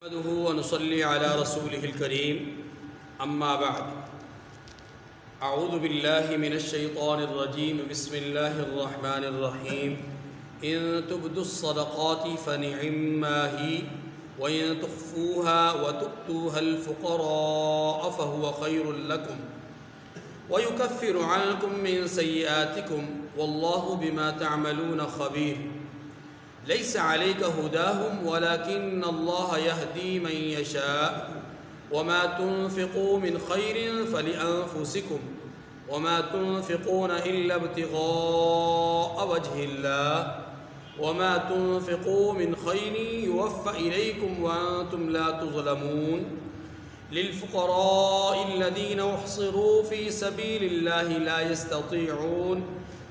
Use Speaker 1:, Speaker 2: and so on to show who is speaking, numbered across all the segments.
Speaker 1: نحمده ونصلي على رسوله الكريم أما بعد أعوذ بالله من الشيطان الرجيم بسم الله الرحمن الرحيم إن تبدوا الصدقات فنعما هي وإن تخفوها وتؤتوها الفقراء فهو خير لكم ويكفر عنكم من سيئاتكم والله بما تعملون خبير ليس عليك هداهم ولكن الله يهدي من يشاء وما تنفقوا من خير فلأنفسكم وما تنفقون إلا ابتغاء وجه الله وما تنفقوا من خير يوفى إليكم وأنتم لا تظلمون للفقراء الذين احصروا في سبيل الله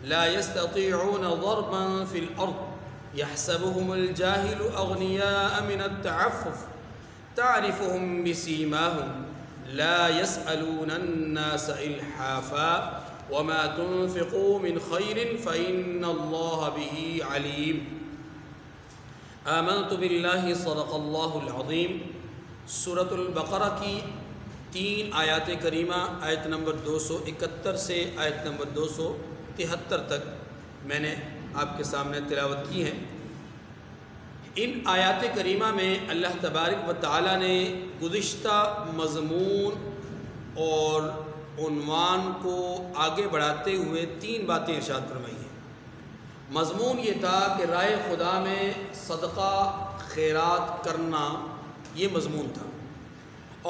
Speaker 1: لا يستطيعون ضربا في الأرض يحسبهم الجاهل أغنياء من التعفف تعرفهم بسيماهم لا يسألون الناس إلحافا وما تنفقوا من خير فإن الله به عليم آمنت بالله صدق الله العظيم سورة البقرہ کی 3 آیات کریمہ آیت نمبر 271 سے آیت نمبر 273 تک میں نے آپ کے سامنے تلاوت کی ہیں۔ ان آیات کریمہ میں اللہ تبارک و تعالی نے گزشتہ مضمون اور عنوان کو آگے بڑھاتے ہوئے 3 باتیں ارشاد فرمائی ہیں۔ مضمون یہ تھا کہ رائے خدا میں صدقہ خیرات کرنا، یہ مضمون تھا،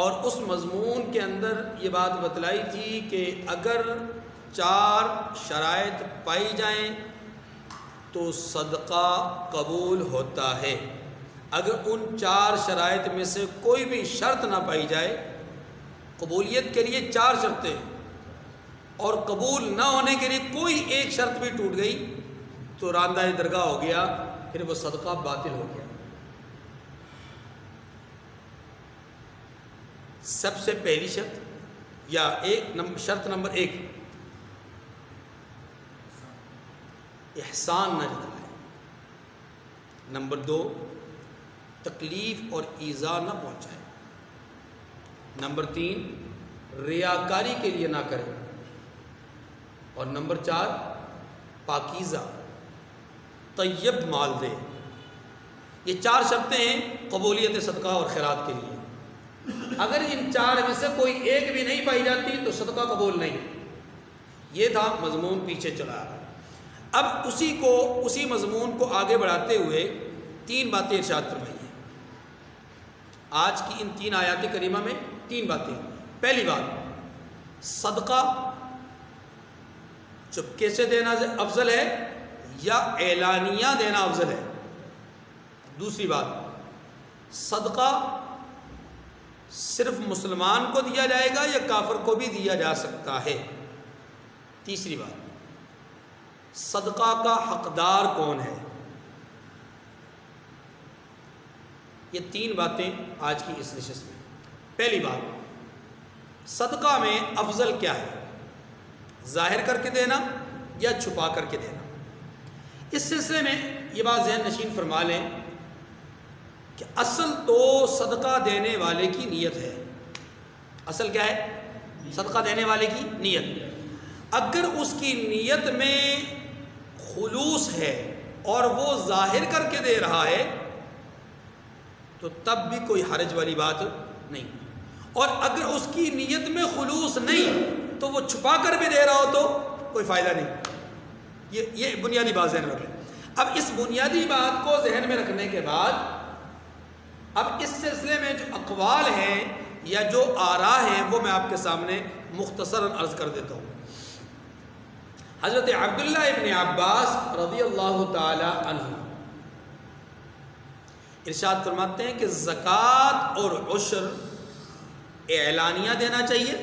Speaker 1: اور اس مضمون کے اندر یہ بات بتلائی تھی کہ اگر 4 شرائط پائی جائیں تو صدقہ قبول ہوتا ہے۔ اگر ان 4 شرائط میں سے کوئی بھی شرط نہ پائی جائے، قبولیت کے لیے 4 شرطیں اور قبول نہ ہونے کے لیے کوئی ایک شرط بھی ٹوٹ گئی تو راندہ درگاہ ہو گیا، پھر وہ صدقہ باطل ہو گیا۔ سب سے پہلی شرط یا شرط نمبر 1، احسان نہ جتلائے۔ نمبر 2، تکلیف اور ایذا نہ پہنچائے۔ نمبر 3، ریاکاری کے لیے نہ کرے۔ اور نمبر 4، پاکیزہ طیب مال دے۔ یہ 4 شرطیں ہیں قبولیت صدقہ اور خیرات کے لیے۔ اگر ان 4 میں سے کوئی ایک بھی نہیں پائی جاتی تو صدقہ قبول نہیں۔ یہ تھا مضمون، پیچھے چلا رہا ہے۔ اب اسی مضمون کو آگے بڑھاتے ہوئے 3 باتیں ارشاد فرمائی ہیں۔ آج کی ان 3 آیات کریمہ میں 3 باتیں۔ پہلی بات، صدقہ چپکے سے دینا افضل ہے یا اعلانیہ دینا افضل ہے؟ دوسری بات، صدقہ صرف مسلمان کو دیا جائے گا یا کافر کو بھی دیا جا سکتا ہے؟ تیسری بات، صدقہ کا حقدار کون ہے؟ یہ 3 باتیں آج کی اس نشست میں۔ پہلی بات، صدقہ میں افضل کیا ہے؟ ظاہر کر کے دینا یا چھپا کر کے دینا؟ اس سلسلے میں یہ بات ذہن نشین فرما لیں کہ اصل تو صدقہ دینے والے کی نیت ہے۔ اصل کیا ہے؟ صدقہ دینے والے کی نیت۔ اگر اس کی نیت میں خلوص ہے اور وہ ظاہر کر کے دے رہا ہے تو تب بھی کوئی حرج والی بات نہیں، اور اگر اس کی نیت میں خلوص نہیں تو وہ چھپا کر بھی دے رہا ہو تو کوئی فائدہ نہیں۔ یہ بنیادی بات ذہن میں رکھ لیں۔ اب اس بنیادی بات کو ذہن میں رکھنے کے بعد اب اس سلسلے میں جو اقوال ہیں یا جو آراء ہیں وہ میں آپ کے سامنے مختصراً عرض کر دیتا ہوں۔ حضرت عبداللہ ابن عباس رضی اللہ تعالی عنہ ارشاد فرماتے ہیں کہ زکوٰۃ اور عشر اعلانیہ دینا چاہیے،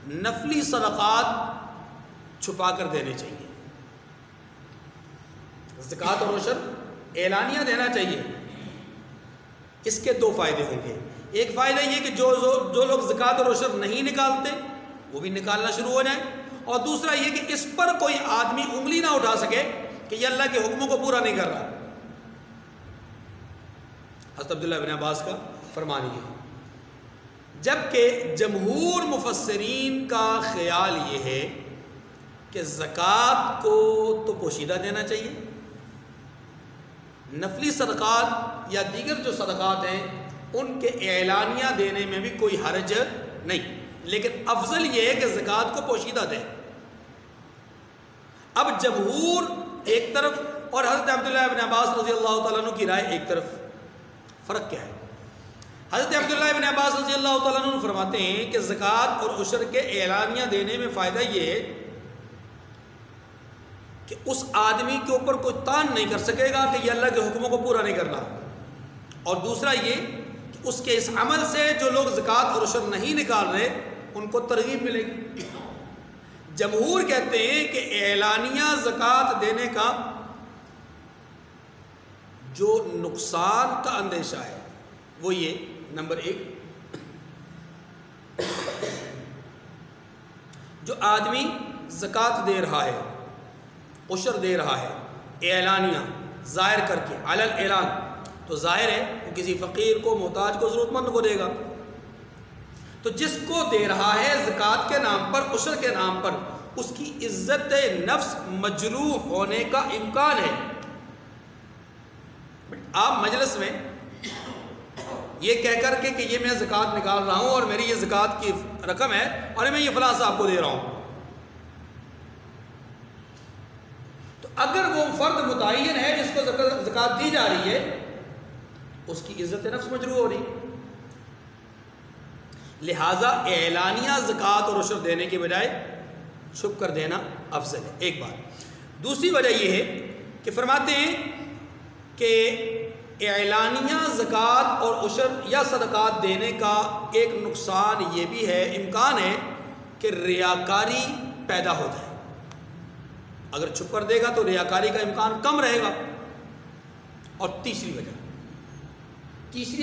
Speaker 1: نفلی صدقات چھپا کر دینے چاہیے۔ زکوٰۃ اور عشر اعلانیہ دینا چاہیے۔ اس کے 2 فائدے ہوں گے۔ ایک فائدہ یہ کہ جو لوگ زکوٰۃ اور عشر نہیں نکالتے وہ بھی نکالنا شروع ہو جائیں، اور دوسرا یہ کہ اس پر کوئی آدمی انگلی نہ اٹھا سکے کہ یہ اللہ کے حکموں کو پورا نہیں کر رہا۔ حضرت عبداللہ بن عباس کا فرمان یہ ہے، جبکہ جمہور مفسرین کا خیال یہ ہے کہ زکوٰۃ کو تو پوشیدہ دینا چاہیے، نفلی صدقات یا دیگر جو صدقات ہیں ان کے اعلانیہ دینے میں بھی کوئی حرج نہیں، لیکن افضل یہ ہے کہ زکوٰۃ کو پوشیدہ دیں۔ اب جمہور ایک طرف اور حضرت عبداللہ بن عباس رضی اللہ تعالیٰ عنہ کی رائے ایک طرف، فرق کیا ہے؟ حضرت عبداللہ بن عباس رضی اللہ تعالیٰ عنہ فرماتے ہیں کہ زکوٰۃ اور عشر کے اعلانیہ دینے میں فائدہ یہ ہے کہ اس آدمی کے اوپر کوئی تان نہیں کر سکے گا کہ یہ اللہ کے حکموں کو پورا نہیں کر رہا، اور دوسرا یہ کہ اس کے اس عمل سے جو لوگ زکوٰۃ اور عشر نہیں نکال رہے ان کو ترغیب ملے گی۔ جمہور کہتے ہیں کہ اعلانیہ زکوٰۃ دینے کا جو نقصان کا اندیشہ ہے وہ یہ، نمبر ایک، جو آدمی زکوٰۃ دے رہا ہے، عشر دے رہا ہے اعلانیہ ظاہر کر کے علی الاعلان، تو ظاہر ہے وہ کسی فقیر کو، محتاج کو، ضرورت مند کو دے گا، تو جس کو دے رہا ہے زکوٰۃ کے نام پر، عشر کے نام پر، اس کی عزت نفس مجروح ہونے کا امکان ہے۔ آپ مجلس میں یہ کہہ کر کے کہ یہ میں زکوٰۃ نکال رہا ہوں اور میری یہ زکوٰۃ کی رقم ہے اور میں یہ فلاں صاحب کو دے رہا ہوں، تو اگر وہ فرد متعین ہے جس کو زکوٰۃ دی جا رہی ہے، اس کی عزت نفس مجروح ہو رہی، لہٰذا اعلانیہ زکوٰۃ اور عشر دینے کے بجائے چھپ کر دینا افضل ہے، ایک بات۔ دوسری وجہ یہ ہے کہ فرماتے ہیں کہ اعلانیہ زکوٰۃ اور عشر یا صدقات دینے کا ایک نقصان یہ بھی ہے، امکان ہے کہ ریاکاری پیدا ہو جائے، اگر چھپ کر دے گا تو ریاکاری کا امکان کم رہے گا۔ اور تیسری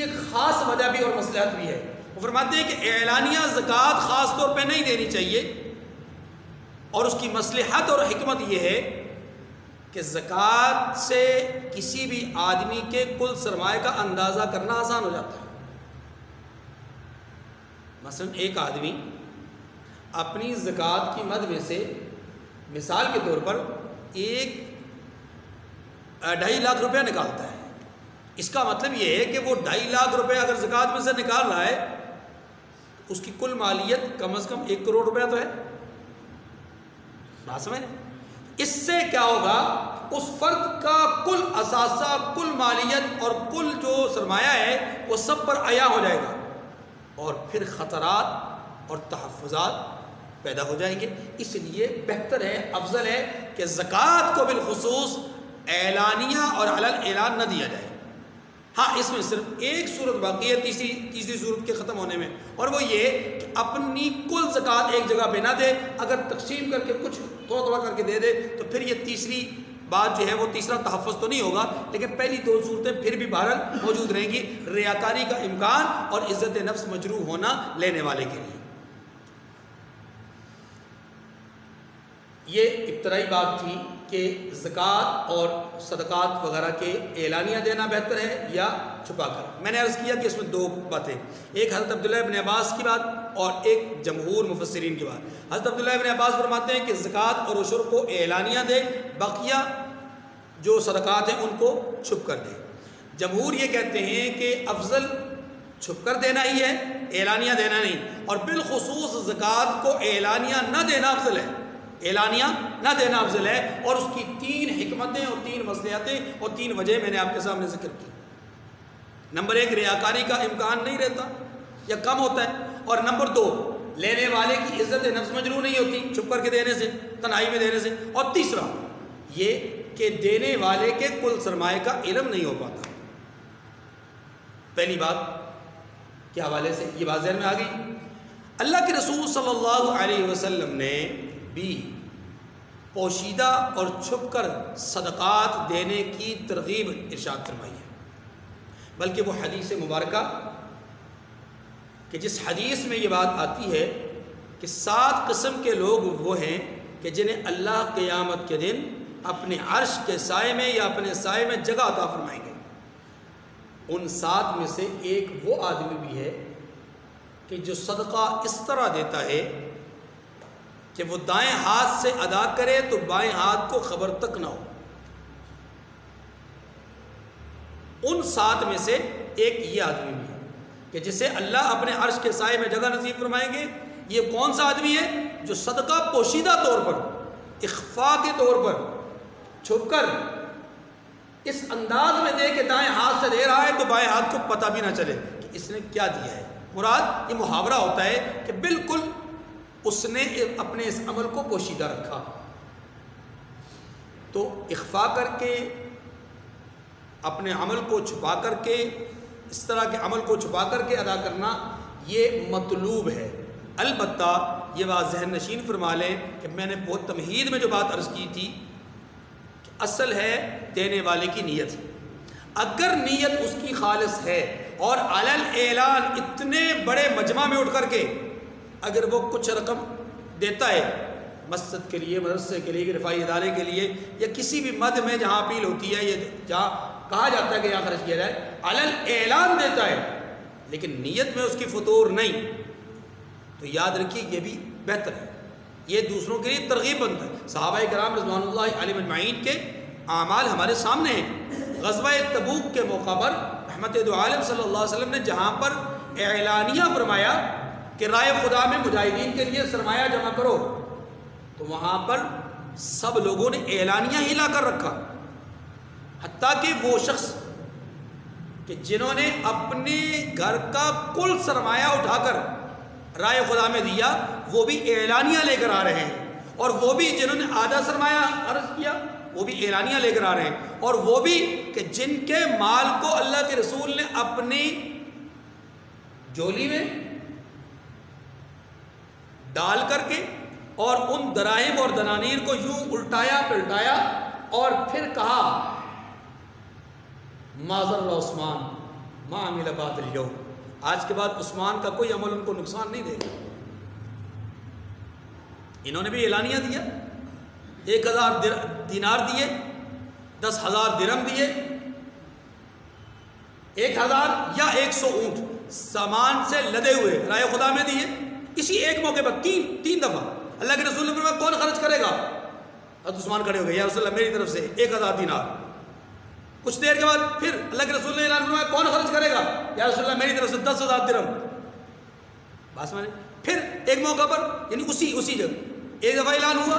Speaker 1: ایک خاص وجہ بھی اور مصلحت بھی ہے، وہ فرماتے ہیں کہ اعلانیہ زکوٰۃ خاص طور پہ نہیں دینی چاہیے، اور اس کی مصلحت اور حکمت یہ ہے کہ زکوٰۃ سے کسی بھی آدمی کے کل سرمایہ کا اندازہ کرنا آسان ہو جاتا ہے۔ مثلا ایک آدمی اپنی زکوٰۃ کی مد میں سے مثال کے طور پر 2.5 لاکھ روپیہ نکالتا ہے، اس کا مطلب یہ ہے کہ وہ 2.5 لاکھ روپے اگر زکوٰۃ میں سے نکال رہا ہے، اس کی کل مالیت کم از کم 1 کروڑ روپیہ تو ہے، بات سمجھ؟ اس سے کیا ہوگا، اس فرد کا کل اثاثہ، کل مالیت اور کل جو سرمایہ ہے وہ سب پر عیا ہو جائے گا، اور پھر خطرات اور تحفظات پیدا ہو جائیں گے۔ اس لیے بہتر ہے، افضل ہے کہ زکوٰۃ کو بالخصوص اعلانیہ اور علی الاعلان نہ دیا جائے۔ ہاں، اس میں صرف ایک صورت باقی ہے تیسری صورت کے ختم ہونے میں، اور وہ یہ کہ اپنی کل زکوٰۃ ایک جگہ پہ نہ دے، اگر تقسیم کر کے کچھ تھوڑا تھوڑا کر کے دے دے تو پھر یہ تیسری بات جو ہے وہ تیسرا تحفظ تو نہیں ہوگا، لیکن پہلی 2 صورتیں پھر بھی بہرحال موجود رہیں گی، ریاکاری کا امکان اور عزت نفس مجروح ہونا لینے والے کے لیے۔ یہ ابتدائی بات تھی کہ زکوٰۃ اور صدقات وغیرہ کے اعلانیہ دینا بہتر ہے یا چھپا کر۔ میں نے عرض کیا کہ اس میں 2 باتیں، ایک حضرت عبداللہ بن عباس کی بات اور ایک جمہور مفسرین کی بات۔ حضرت عبداللہ بن عباس فرماتے ہیں کہ زکوٰۃ اور عشر کو اعلانیہ دے، بقیہ جو صدقات ہیں ان کو چھپ کر دے۔ جمہور یہ کہتے ہیں کہ افضل چھپ کر دینا ہی ہے، اعلانیہ دینا نہیں، اور بالخصوص زکوٰۃ کو اعلانیہ نہ دینا افضل ہے، اعلانیہ نہ دینا افضل ہے، اور اس کی 3 حکمتیں اور 3 مصلحتیں اور 3 وجہ میں نے آپ کے سامنے ذکر کی۔ نمبر 1، ریاکاری کا امکان نہیں رہتا یا کم ہوتا ہے، اور نمبر 2، لینے والے کی عزت نفس مجروح نہیں ہوتی چھپ کر کے دینے سے، تنہائی میں دینے سے، اور تیسرا یہ کہ دینے والے کے کل سرمایہ کا علم نہیں ہو پاتا۔ پہلی بات کے حوالے سے یہ بات ذہن میں آ گئی۔ اللہ کے رسول صلی اللہ علیہ وسلم نے بھی پوشیدہ اور چھپ کر صدقات دینے کی ترغیب ارشاد فرمائی ہے، بلکہ وہ حدیث مبارکہ کہ جس حدیث میں یہ بات آتی ہے کہ 7 قسم کے لوگ وہ ہیں کہ جنہیں اللہ قیامت کے دن اپنے عرش کے سائے میں یا اپنے سائے میں جگہ عطا فرمائیں گے۔ ان 7 میں سے ایک وہ آدمی بھی ہے کہ جو صدقہ اس طرح دیتا ہے کہ وہ دائیں ہاتھ سے ادا کرے تو بائیں ہاتھ کو خبر تک نہ ہو. ان 7 میں سے ایک یہ آدمی بھی ہے کہ جسے اللہ اپنے عرش کے سائے میں جگہ نصیب فرمائیں گے. یہ کون سا آدمی ہے؟ جو صدقہ پوشیدہ طور پر، اخفاء کے طور پر، چھپ کر اس انداز میں دے کہ دائیں ہاتھ سے دے رہا ہے تو بائیں ہاتھ کو پتہ بھی نہ چلے کہ اس نے کیا دیا ہے. مراد یہ محاورہ ہوتا ہے کہ بالکل اس نے اپنے اس عمل کو پوشیدہ رکھا. تو اخفاء کر کے، اپنے عمل کو چھپا کر کے، اس طرح کے عمل کو چھپا کر کے ادا کرنا یہ مطلوب ہے. البتہ یہ بات ذہن نشین فرما لیں کہ میں نے بہت تمہید میں جو بات عرض کی تھی کہ اصل ہے دینے والے کی نیت. اگر نیت اس کی خالص ہے اور علی الاعلان اتنے بڑے مجمع میں اٹھ کر کے اگر وہ کچھ رقم دیتا ہے مسجد کے لیے، مدرسے کے لیے، رفاعی ادارے کے لیے، یا کسی بھی مد میں جہاں اپیل ہوتی ہے یا جہاں کہا جاتا ہے کہ یہاں خرچ کیا جائے، علی الاعلان دیتا ہے لیکن نیت میں اس کی فطور نہیں، تو یاد رکھیے یہ بھی بہتر ہے. یہ دوسروں کے لیے ترغیب بنتا ہے. صحابہ کرام رضوان اللہ علیہم اجمعین کے اعمال ہمارے سامنے ہیں. غزوہ تبوک کے موقع پر رحمت دو عالم صلی اللہ علیہ وسلم نے جہاں پر اعلانیہ فرمایا کہ رائے خدا میں مجاہدین کے لیے سرمایہ جمع کرو، تو وہاں پر سب لوگوں نے اعلانیہ ہی لا کر رکھا، حتیٰ کہ وہ شخص کہ جنہوں نے اپنے گھر کا کل سرمایہ اٹھا کر رائے خدا میں دیا وہ بھی اعلانیہ لے کر آ رہے ہیں، اور وہ بھی جنہوں نے آدھا سرمایہ عرض کیا وہ بھی اعلانیہ لے کر آ رہے ہیں، اور وہ بھی کہ جن کے مال کو اللہ کے رسول نے اپنی جولی میں ڈال کر کے اور ان دراہم اور دنانیر کو یوں الٹایا پلٹایا اور پھر کہا معذر عثمان ما عمل بعد اليوم، آج کے بعد عثمان کا کوئی عمل ان کو نقصان نہیں دے گا. انہوں نے بھی اعلانیہ دیا، 1000 دینار دیے، 10,000 درہم دیے، 1000 یا 100 اونٹ سامان سے لدے ہوئے رائے خدا میں دیے. اسی ایک موقع پر تین دفعہ اللہ کے رسول نے فرمایا کون خرچ کرے گا؟ حضرت عثمان کھڑے ہو گئے، یا رسول اللہ میری طرف سے 1000 دینار. کچھ دیر کے بعد پھر اللہ کے رسول نے اعلان فرمایا کون خرچ کرے گا؟ یا رسول اللہ میری طرف سے 10,000 درہم. بات سمجھے؟ پھر ایک موقع پر یعنی اسی جگہ ایک دفعہ اعلان ہوا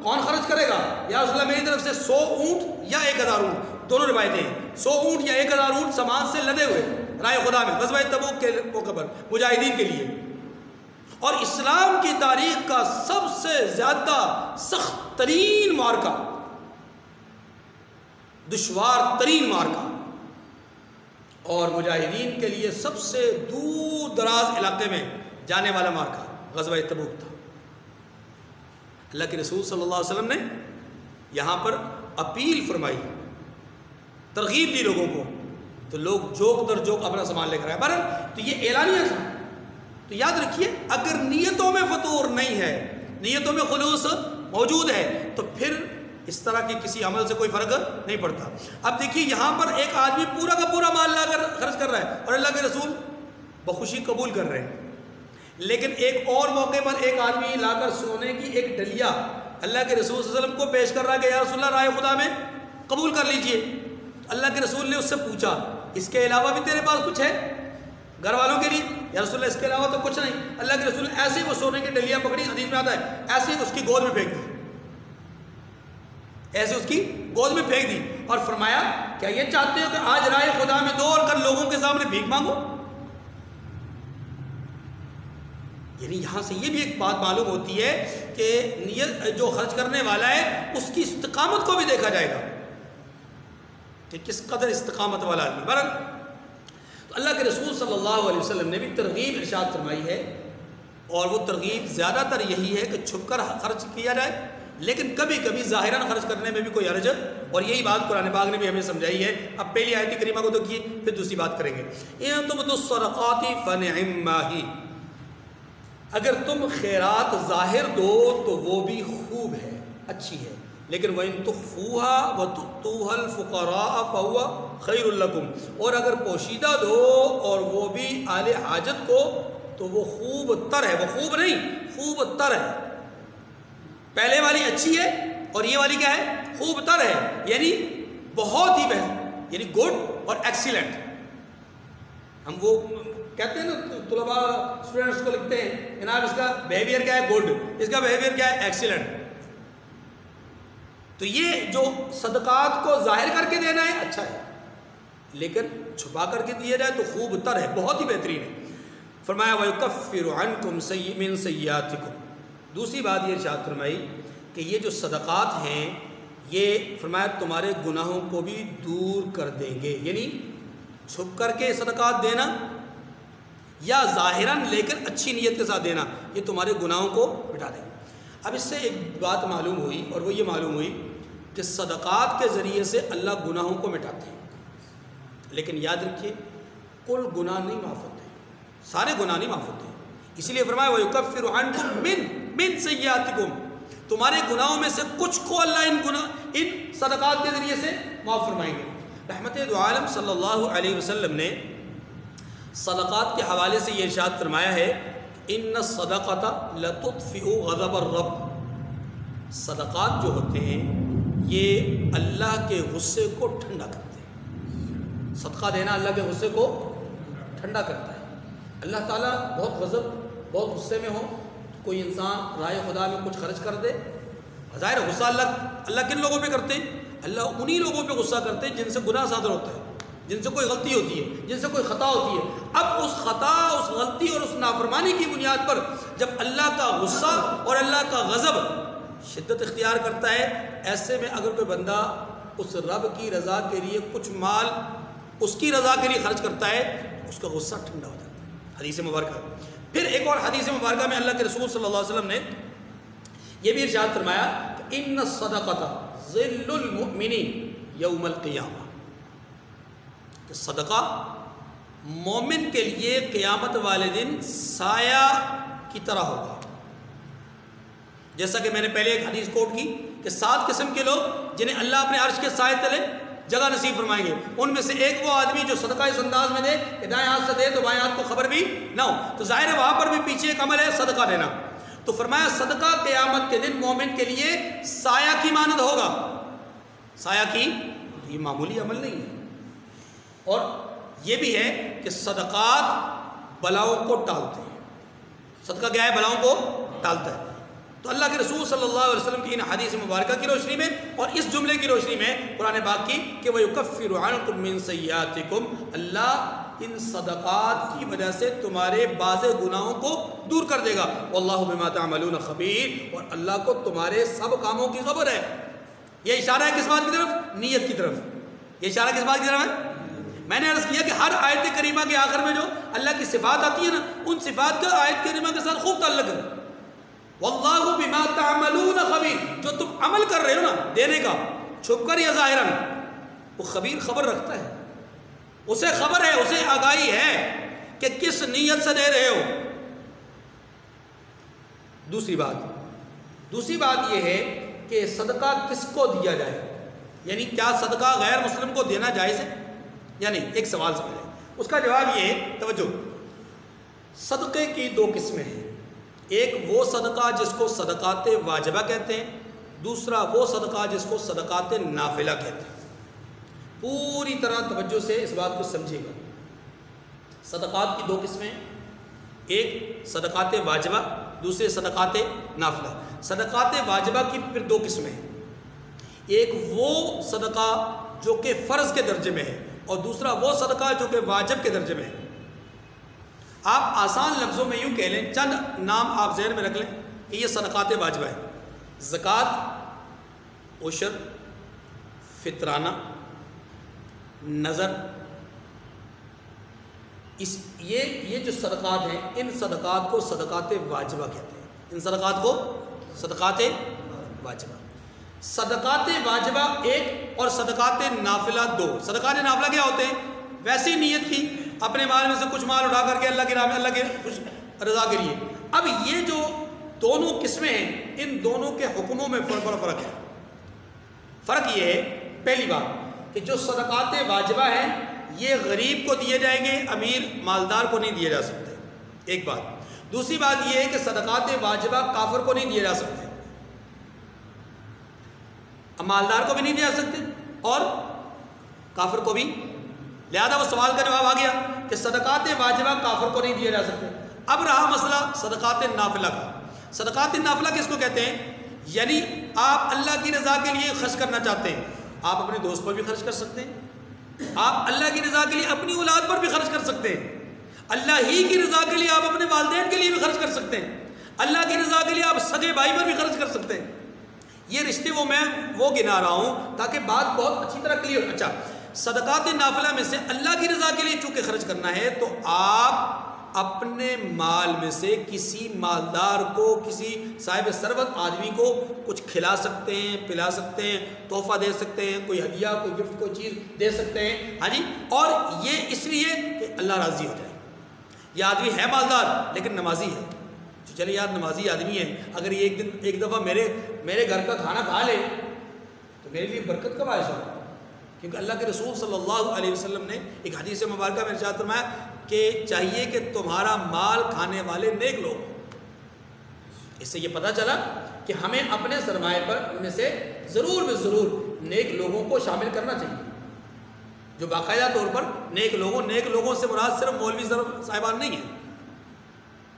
Speaker 1: کون خرچ کرے گا؟ یا رسول اللہ میری طرف سے 100 اونٹ یا 1000 اونٹ، دونوں روایتیں ہیں، 100 اونٹ یا 1000 اونٹ سامان سے لدے ہوئے رائے خدا میں غزوہ تبوک کے موقع پر مجاہدین کے لیے. اور اسلام کی تاریخ کا سب سے زیادہ سخت ترین معرکہ، دشوار ترین معرکہ، اور مجاہدین کے لیے سب سے دور دراز علاقے میں جانے والا معرکہ غزوہ تبوک تھا. اللہ کے رسول صلی اللہ علیہ وسلم نے یہاں پر اپیل فرمائی، ترغیب دی لوگوں کو، تو لوگ جوک در جوک اپنا سامان لے کر آئے. بہرحال تو یہ اعلانیہ تھا. تو یاد رکھیے اگر نیتوں میں فطور نہیں ہے، نیتوں میں خلوص موجود ہے، تو پھر اس طرح کے کسی عمل سے کوئی فرق نہیں پڑتا. اب دیکھیے یہاں پر ایک آدمی پورا کا پورا مال لا کر خرچ کر رہا ہے اور اللہ کے رسول بخوشی قبول کر رہے ہیں. لیکن ایک اور موقع پر ایک آدمی لا کر سونے کی ایک ڈلیا اللہ کے رسول صلی اللہ علیہ وسلم کو پیش کر رہا ہے کہ یا رسول اللہ رائے خدا میں قبول کر لیجئے. اللہ کے رسول نے اس سے پوچھا اس کے علاوہ بھی تیرے پاس کچھ ہے گھر والوں کے لیے؟ یا رسول اللہ اس کے علاوہ تو کچھ نہیں. اللہ کے رسول نے ایسے ہی وہ سونے کی ڈلیا پکڑی، حدیث میں آتا ہے ایسے ہی اس کی گود میں پھینک دی، ایسے اس کی گود میں پھینک دی اور فرمایا کیا یہ چاہتے ہو کہ آج رائے خدا میں دو اور کل لوگوں کے سامنے بھیک مانگو؟ یعنی یہاں سے یہ بھی ایک بات معلوم ہوتی ہے کہ نیت جو خرچ کرنے والا ہے اس کی استقامت کو بھی دیکھا جائے گا کہ کس قدر استقامت والا آدمی. بہرحال تو اللہ کے رسول صلی اللہ علیہ وسلم نے بھی ترغیب ارشاد فرمائی ہے، اور وہ ترغیب زیادہ تر یہی ہے کہ چھپ کر خرچ کیا جائے، لیکن کبھی کبھی ظاہراً خرچ کرنے میں بھی کوئی حرج، اور یہی بات قرآن پاک نے بھی ہمیں سمجھائی ہے. اب پہلی آیت کریمہ کو تو کیے، پھر دوسری بات کریں گے. ان تبدوا الصدقات فنعما ہی، اگر تم خیرات ظاہر دو تو وہ بھی خوب ہے، اچھی ہے. لیکن وَإِن تُخْفُوهَا وَتُؤْتُوهَا الْفُقَرَاءَ فَهُوَ خَيْرٌ لَكُمْ، اور اگر پوشیدہ دو اور وہ بھی اہل حاجت کو تو وہ خوب تر ہے، وہ خوب نہیں خوب تر ہے۔ پہلے والی اچھی ہے اور یہ والی کیا ہے؟ خوب تر ہے، یعنی بہت ہی بہتر، یعنی گڈ اور ایکسیلنٹ۔ ہم وہ کہتے ہیں نا طلباء اسٹوڈنٹس کو لکھتے ہیں جناب اس کا بیہیویئر کیا ہے؟ گڈ، اس کا بیہیویئر کیا ہے؟ ایکسیلنٹ۔ تو یہ جو صدقات کو ظاہر کر کے دینا ہے اچھا ہے، لیکن چھپا کر کے دیا جائے تو خوب تر ہے، بہت ہی بہترین ہے۔ فرمایا وَيُكَفِّرُ عَنْكُمْ مِنْ سَيِّئَاتِكُمْ۔ دوسری بات یہ ارشاد فرمائی کہ یہ جو صدقات ہیں یہ فرمایا تمہارے گناہوں کو بھی دور کر دیں گے، یعنی چھپ کر کے صدقات دینا یا ظاہراً لیکن اچھی نیت کے ساتھ دینا یہ تمہارے گناہوں کو مٹا دیں گے۔ اب اس سے ایک بات معلوم ہوئی اور وہ یہ معلوم ہوئی کہ صدقات کے ذریعے سے اللہ گناہوں کو مٹاتے ہیں، لیکن یاد رکھیے کل گناہ نہیں معاف ہوتے، سارے گناہ نہیں معاف ہوتے، اسی لیے فرمایا وَيُكَفِّرُ عَنْكُمْ مِنْ سَيِّئَاتِكُمْ، تمہارے گناہوں میں سے کچھ کو اللہ ان صدقات کے ذریعے سے معاف فرمائیں گے۔ رحمت دو عالم صلی اللہ علیہ وسلم نے صدقات کے حوالے سے یہ ارشاد فرمایا ہے ان الصدقۃ لتطفئ غضب الرب، صدقات جو ہوتے ہیں یہ اللہ کے غصے کو ٹھنڈا کرتے ہیں۔ صدقہ دینا اللہ کے غصے کو ٹھنڈا کرتا ہے۔ اللہ تعالیٰ بہت غضب بہت غصے میں ہو، کوئی انسان رائے خدا میں کچھ خرچ کر دے، ظاہر غصہ اللہ کن لوگوں پہ کرتے ہیں؟ اللہ انہی لوگوں پہ غصہ کرتے ہیں جن سے گناہ صادر ہوتا ہے، جن سے کوئی غلطی ہوتی ہے، جن سے کوئی خطا ہوتی ہے۔ اب اس خطا، اس غلطی اور اس نافرمانی کی بنیاد پر جب اللہ کا غصہ اور اللہ کا غضب شدت اختیار کرتا ہے، ایسے میں اگر کوئی بندہ اس رب کی رضا کے لیے کچھ مال اس کی رضا کے لیے خرچ کرتا ہے اس کا غصہ ٹھنڈا ہو جاتا ہے۔ حدیث مبارکہ، پھر ایک اور حدیث مبارکہ میں اللہ کے رسول صلی اللہ علیہ وسلم نے یہ بھی ارشاد فرمایا کہ ان الصدقۃ ظل المؤمن یوم القیامہ، کہ صدقہ مومن کے لیے قیامت والے دن سایہ کی طرح ہوگا۔ جیسا کہ میں نے پہلے ایک حدیث کوٹ کی کہ 7 قسم کے لوگ جنہیں اللہ اپنے عرش کے سائے تلے جگہ نصیب فرمائیں گے، ان میں سے ایک وہ آدمی جو صدقہ اس انداز میں دے کہ دائیں ہاتھ سے دے تو بائیں ہاتھ کو خبر بھی نہ ہو۔ تو ظاہر ہے وہاں پر بھی پیچھے ایک عمل ہے صدقہ دینا۔ تو فرمایا صدقہ قیامت کے دن مومن کے لیے سایہ کی مانند ہوگا۔ سایہ کی یہ معمولی عمل نہیں ہے، اور یہ بھی ہے کہ صدقات بلاؤں کو ٹالتے ہیں۔ صدقہ کیا ہے؟ بلاؤں کو ٹالتا ہے۔ تو اللہ کے رسول صلی اللہ علیہ وسلم کی ان حدیث مبارکہ کی روشنی میں اور اس جملے کی روشنی میں قرآن پاک کی کہ وَيُكَفِّرُ عَنْكُمْ مِنْ سَيِّئَاتِكُمْ، اللہ ان صدقات کی وجہ سے تمہارے بعض گناہوں کو دور کر دے گا۔ وَاللَّهُ بِمَا تَعْمَلُونَ خَبِيرٌ، اور اللہ کو تمہارے سب کاموں کی خبر ہے۔ یہ اشارہ ہے کس بات کی طرف؟ نیت کی طرف۔ یہ اشارہ کس بات کی طرف ہے؟ میں نے عرض کیا کہ ہر آیت کریمہ کے آخر میں جو اللہ کی صفات آتی ہے نا، ان صفات کا آیت کریمہ کے ساتھ خوب تعلق ہے۔ واللہ بما تعملون خبیر، جو تم عمل کر رہے ہو نا دینے کا، چھپ کر یا ظاہراً، وہ خبیر خبر رکھتا ہے، اسے خبر ہے، اسے آگاہی ہے کہ کس نیت سے دے رہے ہو۔ دوسری بات یہ ہے کہ صدقہ کس کو دیا جائے، یعنی کیا صدقہ غیر مسلم کو دینا جائز ہے یا نہیں؟ ایک سوال سمجھیں، اس کا جواب یہ ہے، توجہ، صدقے کی 2 قسمیں ہیں۔ ایک وہ صدقہ جس کو صدقات واجبہ کہتے ہیں، دوسرا وہ صدقہ جس کو صدقات نافلہ کہتے ہیں۔ پوری طرح توجہ سے اس بات کو سمجھے گا۔ صدقات کی 2 قسمیں، ایک صدقات واجبہ، دوسرے صدقات نافلہ۔ صدقات واجبہ کی پھر 2 قسمیں ہیں، ایک وہ صدقہ جو کہ فرض کے درجے میں ہے اور دوسرا وہ صدقہ جو کہ واجب کے درجے میں ہے۔ آپ آسان لفظوں میں یوں کہہ لیں، چند نام آپ ذہن میں رکھ لیں کہ یہ صدقات واجبہ ہیں: زکوٰۃ، عشر، فطرانہ، نظر۔ یہ جو صدقات ہیں ان صدقات کو صدقات واجبہ کہتے ہیں، ان صدقات کو صدقات واجبہ۔ صدقات واجبہ ایک اور صدقات نافلہ 2۔ صدقات نافلہ کیا ہوتے ہیں؟ ویسی نیت کی اپنے مال میں سے کچھ مال اٹھا کر کے اللہ کی راہ میں، اللہ کے رضا کے لیے۔ اب یہ جو دونوں قسمیں ہیں ان دونوں کے حکموں میں بڑا فرق ہے۔ فرق یہ ہے پہلی بات کہ جو صدقات واجبہ ہیں یہ غریب کو دیے جائیں گے، امیر مالدار کو نہیں دیے جا سکتے، ایک بات۔ دوسری بات یہ ہے کہ صدقات واجبہ کافر کو نہیں دیے جا سکتے، مالدار کو بھی نہیں دے جا سکتے اور کافر کو بھی، لہذا وہ سوال کا جواب آ گیا کہ صدقات واجبہ کافر کو نہیں دیے جا سکتے۔ اب رہا مسئلہ صدقات نافلہ کا۔ صدقات نافلہ کس کو کہتے ہیں؟ یعنی آپ اللہ کی رضا کے لیے خرچ کرنا چاہتے ہیں، آپ اپنے دوست پر بھی خرچ کر سکتے ہیں، آپ اللہ کی رضا کے لیے اپنی اولاد پر بھی خرچ کر سکتے ہیں، اللہ ہی کی رضا کے لیے آپ اپنے والدین کے لیے بھی خرچ کر سکتے ہیں، اللہ کی رضا کے لیے آپ سگے بھائی پر بھی خرچ کر سکتے ہیں۔ یہ رشتے میں گنا رہا ہوں تاکہ بات بہت اچھی طرح کلیئر۔ اچھا، صدقات نافلہ میں سے اللہ کی رضا کے لیے چونکہ خرچ کرنا ہے تو آپ اپنے مال میں سے کسی مالدار کو، کسی صاحب ثروت آدمی کو کچھ کھلا سکتے ہیں، پلا سکتے ہیں، تحفہ دے سکتے ہیں، کوئی ہدیہ، کوئی گفٹ، کوئی چیز دے سکتے ہیں، ہاں جی، اور یہ اس لیے کہ اللہ راضی ہو جائے۔ یہ آدمی ہے مالدار لیکن نمازی ہے، چلے یار نمازی آدمی ہے، اگر یہ ایک دفعہ میرے گھر کا کھانا کھا لے تو میرے لیے برکت کا باعث ہوگا، کیونکہ اللہ کے رسول صلی اللہ علیہ وسلم نے ایک حدیث مبارکہ میں ارشاد فرمایا کہ چاہیے کہ تمہارا مال کھانے والے نیک لوگ۔ اس سے یہ پتہ چلا کہ ہمیں اپنے سرمایہ پر ان میں سے ضرور میں ضرور نیک لوگوں کو شامل کرنا چاہیے، جو باقاعدہ طور پر نیک لوگوں سے مراد صرف مولوی صاحبان نہیں ہیں،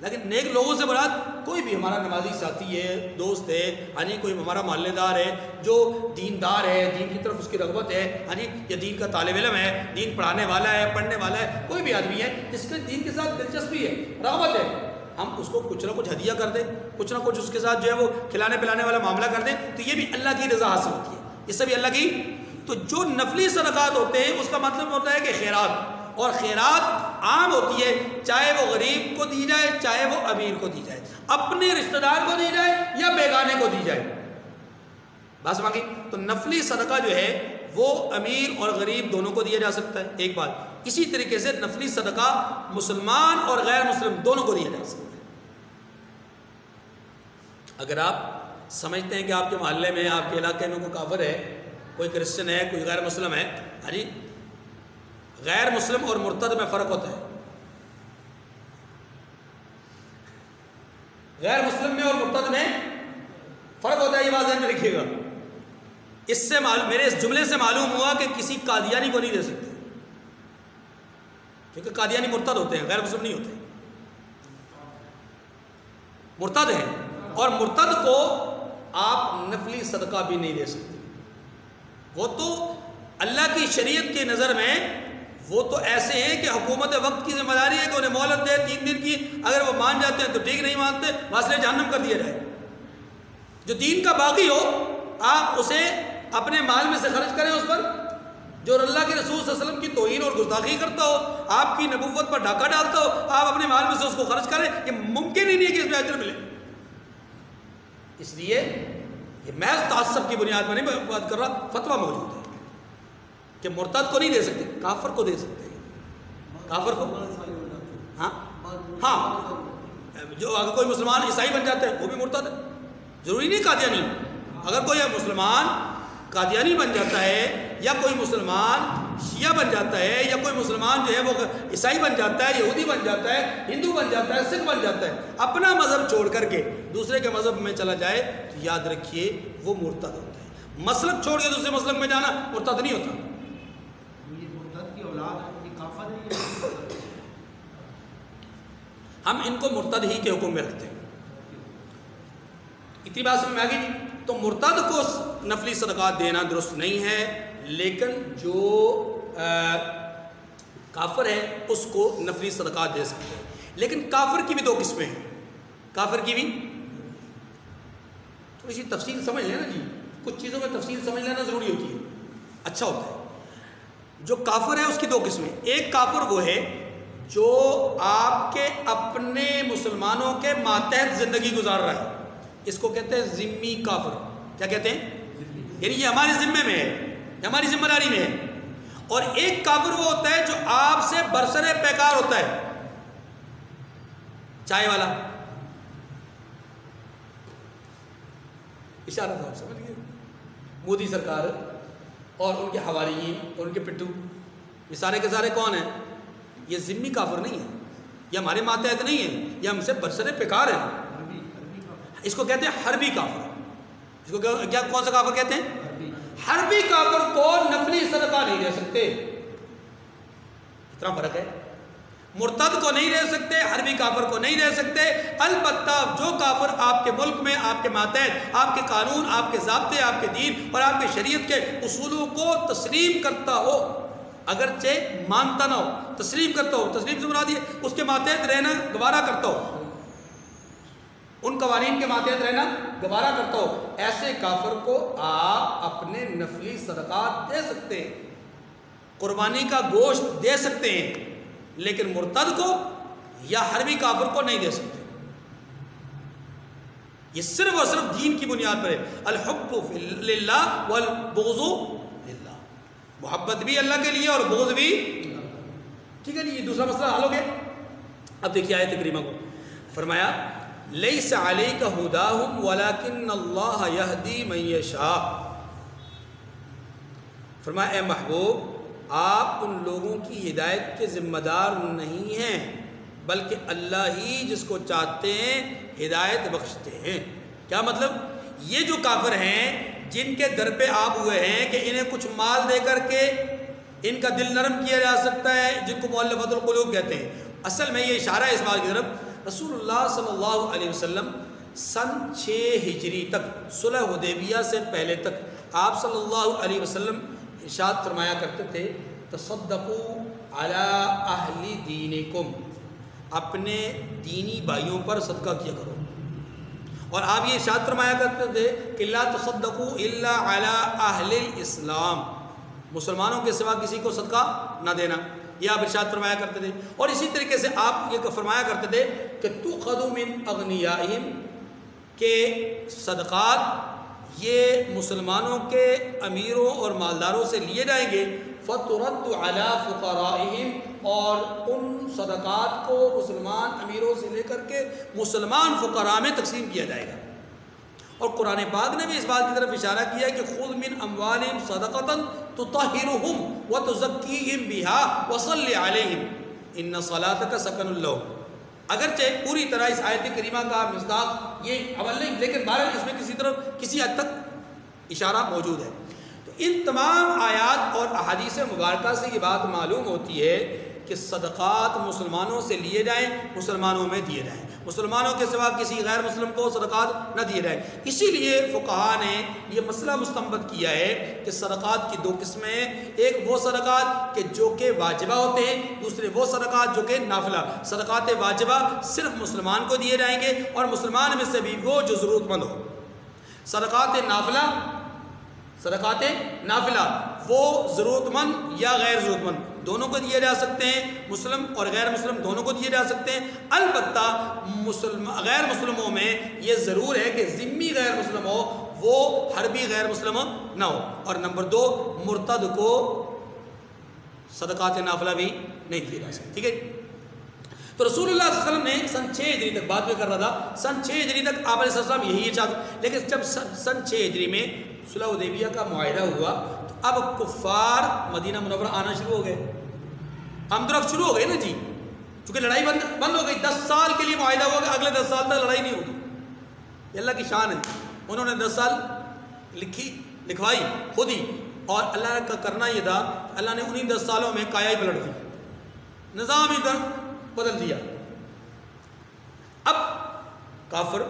Speaker 1: لیکن نیک لوگوں سے مراد کوئی بھی ہمارا نمازی ساتھی ہے، دوست ہے، ہاں جی، کوئی ہمارا محلے دار ہے جو دیندار ہے، دین کی طرف اس کی رغبت ہے، ہاں جی، یا دین کا طالب علم ہے، دین پڑھانے والا ہے، پڑھنے والا ہے، کوئی بھی آدمی ہے جس کے دین کے ساتھ دلچسپی ہے، رغبت ہے، ہم اس کو کچھ نہ کچھ ہدیہ کر دیں، کچھ نہ کچھ اس کے ساتھ جو ہے وہ کھلانے پلانے والا معاملہ کر دیں، تو یہ بھی اللہ کی رضا حاصل ہوتی ہے، اس سے بھی اللہ کی۔ تو جو نفلی صدقات ہوتے ہیں اس کا مطلب ہوتا ہے کہ خیرات، اور خیرات عام ہوتی ہے، چاہے وہ غریب کو دی جائے چاہے وہ امیر کو دی جائے، اپنے رشتہ دار کو دی جائے یا بیگانے کو دی جائے، بس باقی تو نفلی صدقہ جو ہے وہ امیر اور غریب دونوں کو دیا جا سکتا ہے، ایک بات۔ اسی طریقے سے نفلی صدقہ مسلمان اور غیر مسلم دونوں کو دیا جا سکتا ہے۔ اگر آپ سمجھتے ہیں کہ آپ کے محلے میں، آپ کے علاقے میں کوئی کافر ہے، کوئی کرسچن ہے، کوئی غیر مسلم ہے، ہاں جی، غیر مسلم اور مرتد میں فرق ہوتا ہے، غیر مسلم میں اور مرتد میں فرق ہوتا ہے، یہ بات ذہن میں رکھیے گا۔ اس سے میرے اس جملے سے معلوم ہوا کہ کسی قادیانی کو نہیں دے سکتے، کیونکہ قادیانی مرتد ہوتے ہیں، غیر مسلم نہیں ہوتے، مرتد ہیں، اور مرتد کو آپ نفلی صدقہ بھی نہیں دے سکتے۔ وہ تو اللہ کی شریعت کی نظر میں وہ تو ایسے ہیں کہ حکومت وقت کی ذمہ داری ہے کہ انہیں مہلت دے 3 دن کی، اگر وہ مان جاتے ہیں تو ٹھیک، نہیں مانتے واسطے جہنم کر دیا جائے۔ جو دین کا باقی ہو آپ اسے اپنے مال میں سے خرچ کریں اس پر، جو اللہ کے رسول صلی اللہ علیہ وسلم کی توہین اور گستاخی کرتا ہو، آپ کی نبوت پر ڈاکہ ڈالتا ہو، آپ اپنے مال میں سے اس کو خرچ کریں، یہ ممکن ہی نہیں ہے کہ اس میں اجر ملے۔ اس لیے یہ محض تعصب کی بنیاد پر نہیں بات کر رہا، فتویٰ موجود ہے کہ مرتد کو نہیں دے سکتے، کافر کو دے سکتے ہیں، کافر کو، ہاں جو اگر کوئی مسلمان عیسائی بن جاتا ہے وہ بھی مرتد ہے، ضروری نہیں قادیانی۔ اگر کوئی مسلمان قادیانی بن جاتا ہے، یا کوئی مسلمان شیعہ بن جاتا ہے، یا کوئی مسلمان جو ہے وہ عیسائی بن جاتا ہے، یہودی بن جاتا ہے، ہندو بن جاتا ہے، سکھ بن جاتا ہے، اپنا مذہب چھوڑ کر کے دوسرے کے مذہب میں چلا جائے تو یاد رکھیے وہ مرتد ہوتا ہے۔ مسلک چھوڑ کے دوسرے مسلک میں جانا مرتد نہیں ہوتا۔ ہم ان کو مرتد ہی کے حکم میں رکھتے ہیں، اتنی بات سمجھ میں آ گئی۔ تو مرتد کو نفلی صدقات دینا درست نہیں ہے، لیکن جو کافر ہے اس کو نفلی صدقات دے سکتے ہیں۔ لیکن کافر کی بھی 2 قسمیں ہیں، کافر کی بھی تھوڑی سی تفصیل سمجھ لینا جی، کچھ چیزوں میں تفصیل سمجھ لینا ضروری ہوتی ہے، اچھا ہوتا ہے۔ جو کافر ہے اس کی 2 قسمیں، ایک کافر وہ ہے جو آپ کے اپنے مسلمانوں کے ماتحت زندگی گزار رہا ہے، اس کو کہتے ہیں ذمی کافر۔ کیا کہتے ہیں؟ یعنی یہ ہمارے ذمے میں ہے، یہ ہماری ذمہ داری میں ہے۔ اور ایک کافر وہ ہوتا ہے جو آپ سے برسر پیکار ہوتا ہے، چائے والا، اشارہ تھا آپ سمجھ گئے، مودی سرکار اور ان کے حواریین اور ان کے پٹھو، یہ سارے کے سارے کون ہیں؟ یہ ذمی کافر نہیں ہیں، یہ ہمارے ماتحت نہیں ہیں، یہ ہم سے برسر پیکار ہیں۔ اس کو کہتے ہیں حربی کافر۔ اس کو کیا کون سا کافر کہتے ہیں؟ حربی کافر کو نفلی صدقہ نہیں دے سکتے، اتنا فرق ہے۔ مرتد کو نہیں دے سکتے، حربی کافر کو نہیں دے سکتے۔ البتہ جو کافر آپ کے ملک میں آپ کے ماتحت آپ کے قانون، آپ کے ضابطے، آپ کے دین اور آپ کے شریعت کے اصولوں کو تسلیم کرتا ہو، اگرچہ مانتا نہ ہو، تسلیم کرتا ہو، تسلیم سے مراد یہ اس کے ماتحت رہنا گوارا کرتا ہو، ان قوانین کے ماتحت رہنا گوارا کرتا ہو، ایسے کافر کو آپ اپنے نفلی صدقات دے سکتے ہیں، قربانی کا گوشت دے سکتے ہیں، لیکن مرتد کو یا حربی کافر کو نہیں دے سکتے۔ یہ صرف اور صرف دین کی بنیاد پر ہے۔ الحب للہ والبغض للہ، محبت بھی اللہ کے لیے اور بغض بھی، ٹھیک ہے جی، یہ دوسرا مسئلہ حل ہو گیا۔ اب دیکھیے آیت کریمہ کو، فرمایا لیس علیک ہداہم ولکن اللہ یہدی من یشاء، فرمایا اے محبوب آپ ان لوگوں کی ہدایت کے ذمہ دار نہیں ہیں، بلکہ اللہ ہی جس کو چاہتے ہیں ہدایت بخشتے ہیں۔ کیا مطلب؟ یہ جو کافر ہیں جن کے در پہ آپ ہوئے ہیں کہ انہیں کچھ مال دے کر کے ان کا دل نرم کیا جا سکتا ہے، جن کو مؤلفۃ القلوب کہتے ہیں، اصل میں یہ اشارہ ہے اس بات کی طرف۔ رسول اللہ صلی اللہ علیہ وسلم سن 6 ہجری تک، صلح حدیبیہ سے پہلے تک آپ صلی اللہ علیہ وسلم ارشاد فرمایا کرتے تھے تصدقوا علی اہل دینکم، اپنے دینی بھائیوں پر صدقہ کیا کرو، اور آپ یہ ارشاد فرمایا کرتے تھے کہ لا تصدقوا الا علی اہل الاسلام، مسلمانوں کے سوا کسی کو صدقہ نہ دینا، یہ آپ ارشاد فرمایا کرتے تھے۔ اور اسی طریقے سے آپ یہ فرمایا کرتے تھے کہ تؤخذ من اغنیائہم، کہ صدقات یہ مسلمانوں کے امیروں اور مالداروں سے لیے جائیں گے، فَتُرَدُّ عَلَىٰ فُقَرَائِهِمْ، اور ان صدقات کو مسلمان امیروں سے لے کر کے مسلمان فقراء میں تقسیم کیا جائے گا۔ اور قرآن پاک نے بھی اس بات کی طرف اشارہ کیا کہ خُذْ مِنْ أَمْوَالِهِمْ صَدَقَةً تُطَهِّرُهُمْ وَتُزَكِّيهِمْ بِهَا وَصَلِّ عَلَيْهِمْ إِنَّ صَلَاتَكَ سَكَنٌ لَهُمْ۔ اگرچہ پوری طرح اس آیت کریمہ کا مصداق یہ عمل نہیں، لیکن بہرحال اس میں کسی حد تک اشارہ موجود ہے۔ تو ان تمام آیات اور احادیث مبارکہ سے یہ بات معلوم ہوتی ہے کہ صدقات مسلمانوں سے لیے جائیں، مسلمانوں میں دیے جائیں، مسلمانوں کے سوا کسی غیر مسلم کو صدقات نہ دیے جائیں۔ اسی لیے فقہا نے یہ مسئلہ مستنبط کیا ہے کہ صدقات کی 2 قسمیں ہیں، ایک وہ صدقات کہ جو کہ واجبہ ہوتے ہیں، دوسرے وہ صدقات جو کہ نافلہ۔ صدقات واجبہ صرف مسلمان کو دیے جائیں گے اور مسلمان میں سے بھی وہ جو ضرورت مند ہو۔ صدقات نافلہ وہ ضرورت مند یا غیر ضرورت مند دونوں کو دیے جا سکتے ہیں، مسلم اور غیر مسلم دونوں کو دیے جا سکتے ہیں۔ البتہ غیر مسلموں میں یہ ضرور ہے کہ ذمی غیر مسلم ہو، وہ حربی غیر مسلم نہ ہو۔ اور نمبر 2، مرتد کو صدقات نافلہ بھی نہیں دیے جا سکتے، ٹھیک ہے۔ تو رسول اللہ صلی اللہ علیہ وسلم نے سن 6 ہجری تک، بات میں کر رہا تھا، سن 6 ہجری تک آپ علیہ السلام یہی ارشاد، لیکن جب سن 6 ہجری میں صلح حدیبیہ کا معاہدہ ہوا تو اب کفار مدینہ منورہ آنا شروع ہو گئے، آمد و رفت شروع ہو گئے نا جی، چونکہ لڑائی بند ہو گئی۔ 10 سال کے لیے معاہدہ ہوا کہ اگلے 10 سال تک لڑائی نہیں ہوگی، یہ اللہ کی شان ہے۔ انہوں نے 10 سال لکھوائی خود ہی، اور اللہ کا کرنا یہ تھا اللہ نے انہی 10 سالوں میں کایا ہی پلٹ دی، نظام ہی بدل دیا۔ اب کافر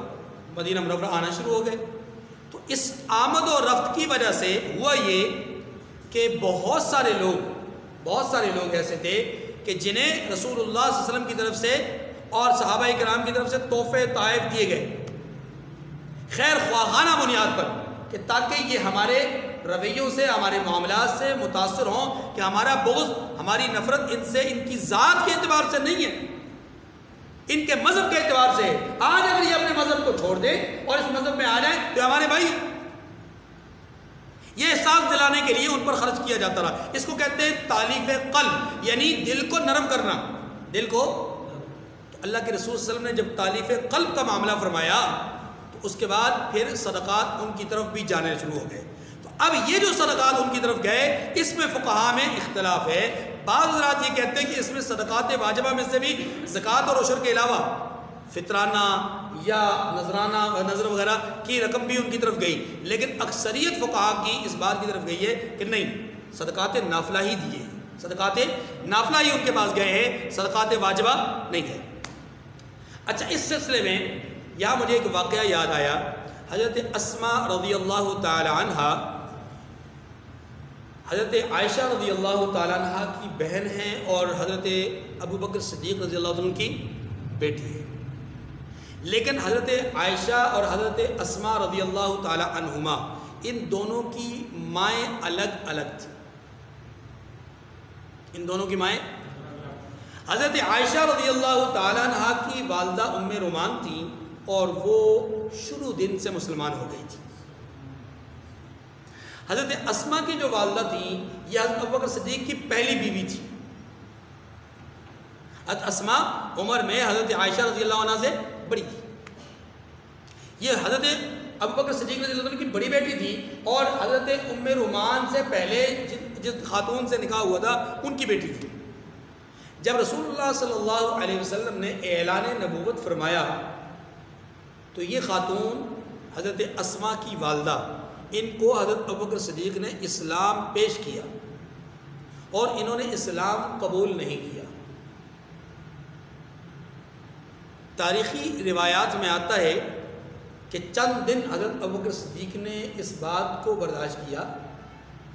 Speaker 1: مدینہ منورہ آنا شروع ہو گئے، تو اس آمد و رفت کی وجہ سے ہوا یہ کہ بہت سارے لوگ ایسے تھے کہ جنہیں رسول اللہ صلی اللہ علیہ وسلم کی طرف سے اور صحابہ کرام کی طرف سے تحفے تحائف دیے گئے خیر خواہانہ بنیاد پر، کہ تاکہ یہ ہمارے رویوں سے، ہمارے معاملات سے متاثر ہوں کہ ہمارا بغض، ہماری نفرت ان سے ان کی ذات کے اعتبار سے نہیں ہے، ان کے مذہب کے اعتبار سے۔ آج اگر یہ اپنے مذہب کو چھوڑ دیں اور اس مذہب میں آ جائیں تو ہمارے بھائی ہیں۔ یہ احساس دلانے کے لیے ان پر خرچ کیا جاتا رہا۔ اس کو کہتے ہیں تالیف قلب، یعنی دل کو نرم کرنا، دل کو۔ تو اللہ کے رسول صلی اللہ علیہ وسلم نے جب تالیف قلب کا معاملہ فرمایا تو اس کے بعد پھر صدقات ان کی طرف بھی جانے شروع ہو گئے۔ تو اب یہ جو صدقات ان کی طرف گئے اس میں فقہا میں اختلاف ہے. بعض حضرات یہ کہتے ہیں کہ اس میں صدقات واجبہ میں سے بھی زکوٰۃ اور عشر کے علاوہ فطرانہ یا نذرانہ نذر وغیرہ کی رقم بھی ان کی طرف گئی، لیکن اکثریت فقہا کی اس بات کی طرف گئی ہے کہ نہیں، صدقات نافلہ ہی دیے، صدقات نافلہ ہی ان کے پاس گئے ہیں، صدقات واجبہ نہیں گئے. اچھا، اس سلسلے میں یہاں مجھے ایک واقعہ یاد آیا. حضرت اسماء رضی اللہ تعالی عنہ حضرت عائشہ رضی اللہ تعالی عنہ کی بہن ہیں اور حضرت ابو بکر صدیق رضی اللہ عنہ کی بیٹی ہے. لیکن حضرت عائشہ اور حضرت اسماء رضی اللہ تعالی عنہما ان دونوں کی مائیں الگ الگ تھیں. ان دونوں کی مائیں، حضرت عائشہ رضی اللہ تعالی عنہ کی والدہ ام رومان تھیں اور وہ شروع دن سے مسلمان ہو گئی تھی. حضرت اسماء کی جو والدہ تھیں یہ حضرت ابو بکر صدیق کی پہلی بیوی تھی. حضرت اسماء عمر میں حضرت عائشہ رضی اللہ عنہ سے بڑی تھی. یہ حضرت ابو بکر صدیق رضی اللہ عنہ کی بڑی بیٹی تھی اور حضرت ام رومان سے پہلے جس خاتون سے نکاح ہوا تھا ان کی بیٹی تھی. جب رسول اللہ صلی اللہ علیہ وسلم نے اعلان نبوت فرمایا تو یہ خاتون حضرت اسماء کی والدہ ان کو حضرت ابو بکر صدیق نے اسلام پیش کیا اور انہوں نے اسلام قبول نہیں کیا. تاریخی روایات میں آتا ہے کہ چند دن حضرت ابو بکر صدیق نے اس بات کو برداشت کیا،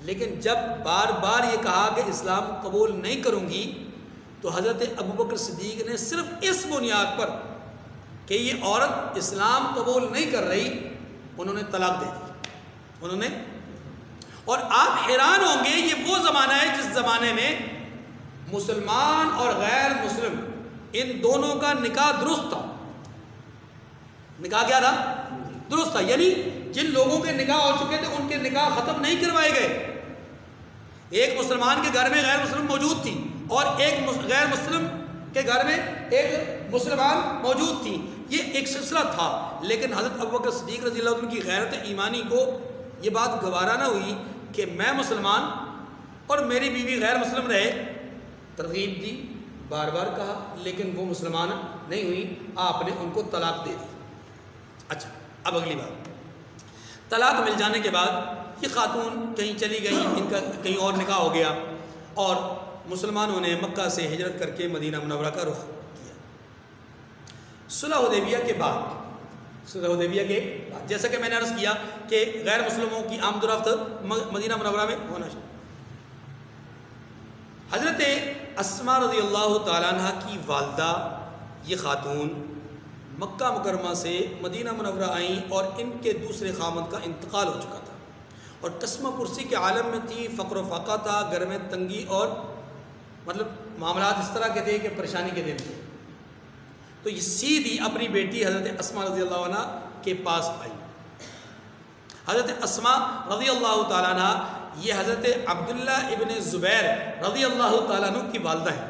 Speaker 1: لیکن جب بار بار یہ کہا کہ اسلام قبول نہیں کروں گی تو حضرت ابو بکر صدیق نے صرف اس بنیاد پر کہ یہ عورت اسلام قبول نہیں کر رہی انہوں نے طلاق دے دی. انہوں نے، اور آپ حیران ہوں گے یہ وہ زمانہ ہے جس زمانے میں مسلمان اور غیر مسلم ان دونوں کا نکاح درست تھا. نکاح کیا تھا؟ درست تھا. یعنی جن لوگوں کے نکاح ہو چکے تھے ان کے نکاح ختم نہیں کروائے گئے. ایک مسلمان کے گھر میں غیر مسلم موجود تھی اور ایک غیر مسلم کے گھر میں ایک مسلمان موجود تھی. یہ ایک سلسلہ تھا. لیکن حضرت ابو بکر صدیق رضی اللہ عنہ کی غیرت ایمانی کو یہ بات گوارا نہ ہوئی کہ میں مسلمان اور میری بیوی غیر مسلم رہے. ترغیب دی، بار بار کہا، لیکن وہ مسلمان نہیں ہوئی. آپ نے ان کو طلاق دے دی. اچھا، اب اگلی بات، طلاق مل جانے کے بعد یہ خاتون کہیں چلی گئی، ان کا کہیں اور نکاح ہو گیا اور مسلمانوں نے مکہ سے ہجرت کر کے مدینہ منورہ کا رخ کیا. صلح حدیبیہ کے بعد جیسا کہ میں نے عرض کیا کہ غیر مسلموں کی آمد و رفت مدینہ منورہ میں ہونا چاہیے. حضرت اسماء رضی اللہ تعالیٰ عنہ کی والدہ یہ خاتون مکہ مکرمہ سے مدینہ منورہ آئیں اور ان کے دوسرے خامد کا انتقال ہو چکا تھا اور قسمہ پرسی کے عالم میں تھی. فقر و فاقہ تھا، گھر میں تنگی اور مطلب معاملات اس طرح کے تھے کہ پریشانی کے دن تھے. تو یہ سیدھی اپنی بیٹی حضرت اسماء رضی اللہ عنہ کے پاس آئی. حضرت اسماء رضی اللہ تعالیٰ عنہ یہ حضرت عبداللہ ابن زبیر رضی اللہ تعالیٰ عنہ کی والدہ ہیں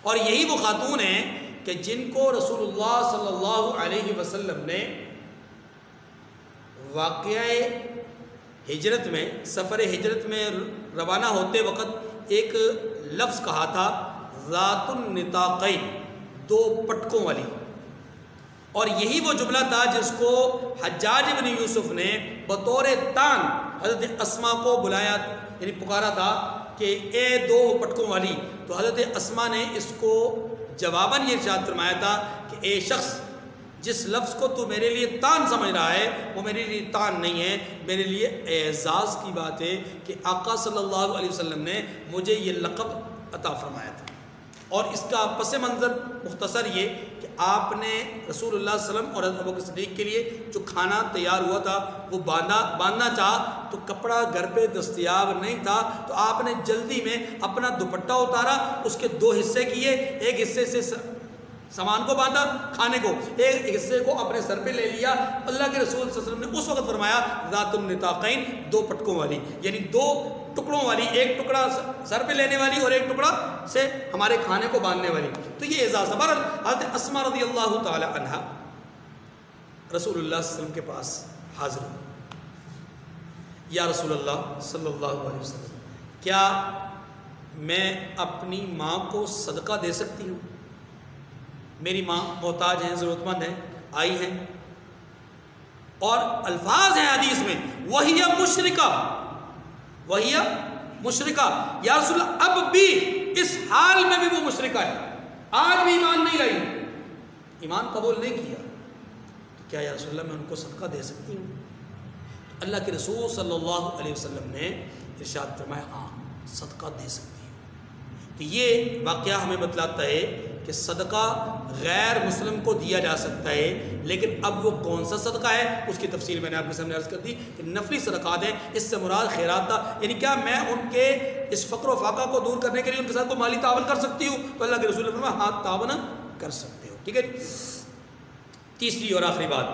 Speaker 1: اور یہی وہ خاتون ہیں کہ جن کو رسول اللہ صلی اللہ علیہ وسلم نے واقعہ ہجرت میں، سفر ہجرت میں روانہ ہوتے وقت ایک لفظ کہا تھا، ذات النطاقین، دو پٹکوں والی. اور یہی وہ جملہ تھا جس کو حجاج بن یوسف نے بطور تان حضرت اسماء کو بلایا، یعنی پکارا تھا کہ اے دو پٹکوں والی. تو حضرت اسماء نے اس کو جواباً یہ ارشاد فرمایا تھا کہ اے شخص، جس لفظ کو تو میرے لیے تان سمجھ رہا ہے وہ میرے لیے تان نہیں ہے، میرے لیے اعزاز کی بات ہے کہ آقا صلی اللہ علیہ وسلم نے مجھے یہ لقب عطا فرمایا تھا. اور اس کا پس منظر مختصر یہ کہ آپ نے رسول اللہ صلی اللہ علیہ وسلم اور حضرت ابو بکر صدیق کے لیے جو کھانا تیار ہوا تھا وہ باندھنا چاہا تو کپڑا گھر پہ دستیاب نہیں تھا، تو آپ نے جلدی میں اپنا دوپٹہ اتارا، اس کے دو حصے کیے، ایک حصے سے سامان کو باندھا کھانے کو، ایک حصے کو اپنے سر پہ لے لیا. اللہ کے رسول صلی اللہ علیہ وسلم نے اس وقت فرمایا ذات النطاقین، دو پٹکوں والی، یعنی دو ٹکڑوں والی، ایک ٹکڑا سر پہ لینے والی اور ایک ٹکڑا سے ہمارے کھانے کو باندھنے والی. تو یہ اعزاز. حضرت اسماء رضی اللہ تعالی عنہ رسول اللہ صلی اللہ علیہ وسلم کے پاس حاضر ہوئی. یا رسول اللہ صلی اللہ علیہ وسلم کیا میں اپنی ماں کو صدقہ دے سکتی ہوں؟ میری ماں محتاج ہیں، ضرورت مند ہیں، آئی ہیں، اور الفاظ ہیں حدیث میں وہی مشرکہ، وہی مشرکہ، یا رسول اللہ اب بھی اس حال میں بھی وہ مشرکہ ہے، آج بھی ایمان نہیں لائی، ایمان قبول نہیں کیا، تو کیا یا رسول اللہ میں ان کو صدقہ دے سکتی ہوں؟ تو اللہ کے رسول صلی اللہ علیہ وسلم نے ارشاد فرمایا ہاں صدقہ دے سکتی ہے۔ تو یہ واقعہ ہمیں بتلاتا ہے کہ صدقہ غیر مسلم کو دیا جا سکتا ہے، لیکن اب وہ کون سا صدقہ ہے اس کی تفصیل میں نے آپ کے سامنے عرض کر دی کہ نفلی صدقات ہیں، اس سے مراد خیرات تھا، یعنی کیا میں ان کے اس فقر و فاقہ کو دور کرنے کے لیے ان کے ساتھ کوئی مالی تعاون کر سکتی ہوں؟ تو اللہ کے رسول نے فرمایا ہاں تعاون کر سکتے ہو، ٹھیک ہے۔ تیسری اور آخری بات،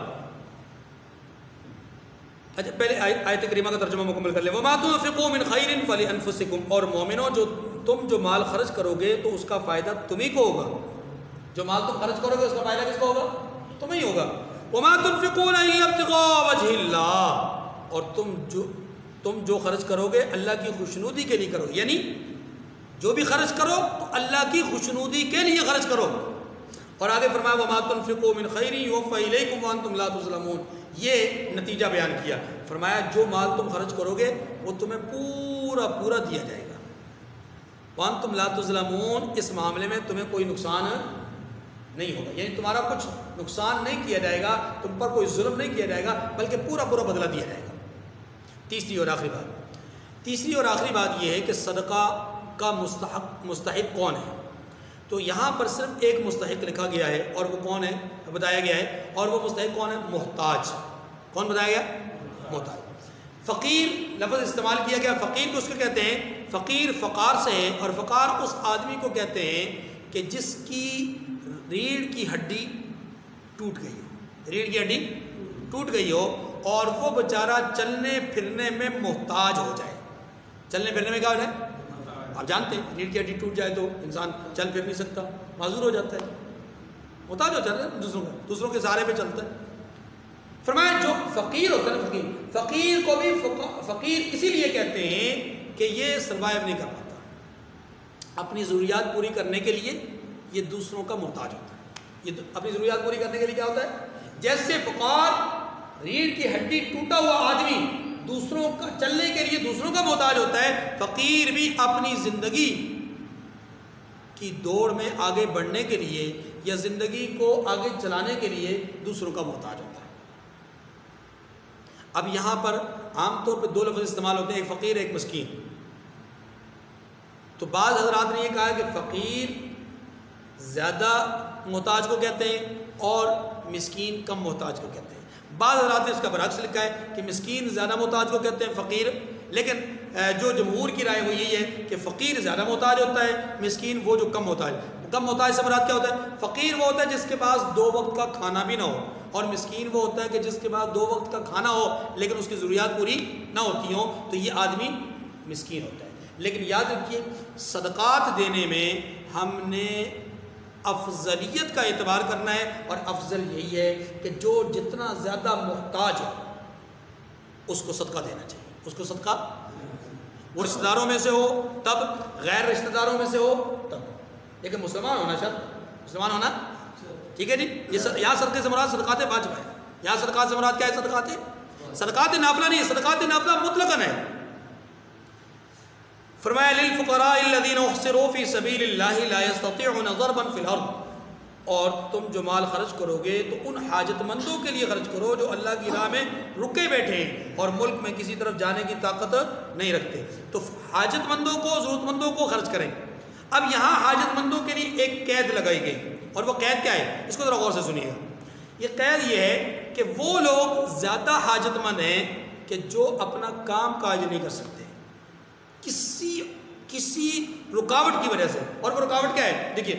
Speaker 1: اچھا پہلے آیت کریمہ کا ترجمہ مکمل کر لیں۔ وَمَا تُنْفِقُوا مِنْ خَيْرٍ فَلِأَنفُسِكُمْ، اور مومنوں تم جو مال خرچ کرو گے تو اس کا فائدہ تمہیں کو ہوگا، جو مال تم خرچ کرو گے اس کا فائدہ کس کو ہوگا؟ تمہیں ہی ہوگا۔ وَمَا تُنْفِقُونَ إِلَّا ابْتِغَاءَ وَجْهِ اللَّهِ، اور تم جو خرچ کرو گے اللہ کی خوشنودی کے لیے کرو، یعنی جو بھی خرچ کرو تو اللہ کی خوشنودی کے لیے خرچ کرو۔ اور آگے فرمایا وَمَا تُنْفِقُوا مِنْ خَيْرٍ يُوَفَّ إِلَيْكُمْ وَأَنْتُمْ لَا تُظْلَمُونَ، یہ نتیجہ بیان کیا، فرمایا جو مال تم خرچ کرو گے وہ تمہیں پورا پورا دیا جائے گا، وَأَنْتُمْ لَا تُظْلَمُونَ، اس معاملے میں تمہیں کوئی نقصان نہیں ہوگا، یعنی تمہارا کچھ نقصان نہیں کیا جائے گا، تم پر کوئی ظلم نہیں کیا جائے گا، بلکہ پورا پورا بدلہ دیا جائے گا۔ تیسری اور آخری بات یہ ہے کہ صدقہ کا مستحق کون ہے؟ تو یہاں پر صرف ایک مستحق لکھا گیا ہے، اور وہ کون ہے بتایا گیا ہے، اور وہ مستحق کون ہے؟ محتاج۔ کون بتایا گیا؟ محتاج۔ فقیر لفظ استعمال کیا گیا، فقیر کو اس کو کہتے ہیں، فقیر فقار سے ہے، اور فقار اس آدمی کو کہتے ہیں کہ جس کی ریڑھ کی ہڈی ٹوٹ گئی ہو، ریڑھ کی ہڈی ٹوٹ گئی ہو اور وہ بیچارہ چلنے پھرنے میں محتاج ہو جائے۔ چلنے پھرنے میں کیا ہو جائے؟ آپ جانتے ہیں ریڑھ کی ہڈی ٹوٹ جائے تو انسان چل پھر نہیں سکتا، معذور ہو جاتا ہے، محتاج ہو جاتا ہے، دوسروں کے سہارے پہ چلتا ہے۔ فرمایا جو فقیر ہوتا ہے نا، فقیر کو بھی فقیر اسی لیے کہتے ہیں کہ یہ سروائیو نہیں کر پاتا، اپنی ضروریات پوری کرنے کے لیے یہ دوسروں کا محتاج ہوتا ہے۔ یہ اپنی ضروریات پوری کرنے کے لیے کیا ہوتا ہے؟ جیسے فقار ریڑھ کی ہڈی ٹوٹا ہوا آدمی دوسروں کا چلنے کے لیے دوسروں کا محتاج ہوتا ہے، فقیر بھی اپنی زندگی کی دوڑ میں آگے بڑھنے کے لیے یا زندگی کو آگے چلانے کے لیے دوسروں کا محتاج ہوتا ہے۔ اب یہاں پر عام طور پہ دو لفظ استعمال ہوتے ہیں، ایک فقیر ایک مسکین۔ تو بعض حضرات نے یہ کہا کہ فقیر زیادہ محتاج کو کہتے ہیں اور مسکین کم محتاج کو کہتے ہیں۔ بعض حضرات نے اس کا برعکس لکھا ہے کہ مسکین زیادہ محتاج کو کہتے ہیں، فقیر، لیکن جو جمہور کی رائے وہ یہی ہے کہ فقیر زیادہ محتاج ہوتا ہے، مسکین وہ جو کم محتاج۔ کم محتاج سے مراد کیا ہوتا ہے؟ فقیر وہ ہوتا ہے جس کے پاس 2 وقت کا کھانا بھی نہ ہو، اور مسکین وہ ہوتا ہے کہ جس کے پاس 2 وقت کا کھانا ہو لیکن اس کی ضروریات پوری نہ ہوتی ہوں، تو یہ آدمی مسکین ہوتا ہے۔ لیکن یاد رکھیے صدقات دینے میں ہم نے افضلیت کا اعتبار کرنا ہے، اور افضل یہی ہے کہ جو جتنا زیادہ محتاج ہو اس کو صدقہ دینا چاہیے، اس کو صدقہ وہ رشتہ داروں میں سے ہو تب، غیر رشتہ داروں میں سے ہو تب، لیکن مسلمان ہونا شرط، مسلمان ہونا، ٹھیک ہے جی۔ یہاں صدقے سے مراد صدقات واجب ہے، یہاں صدقات سے مراد کیا ہے؟ صدقات نافلہ نہیں ہے، صدقات نافلہ مطلقاً ہے۔ فرمایا للفقراء الذين احصروا في سبيل الله لا يستطيعون ضربا في الارض، اور تم جو مال خرچ کرو گے تو ان حاجت مندوں کے لیے خرچ کرو جو اللہ کی راہ میں رکے بیٹھے ہیں اور ملک میں کسی طرف جانے کی طاقت نہیں رکھتے، تو حاجت مندوں کو، ضرورت مندوں کو خرچ کریں۔ اب یہاں حاجت مندوں کے لیے ایک قید لگائی گئی، اور وہ قید کیا ہے؟ اس کو ذرا غور سے سنیے گا۔ یہ قید یہ ہے کہ وہ لوگ زیادہ حاجت مند ہیں کہ جو اپنا کام کاج نہیں کر سکتے کسی رکاوٹ کی وجہ سے، اور وہ رکاوٹ کیا ہے؟ دیکھیے،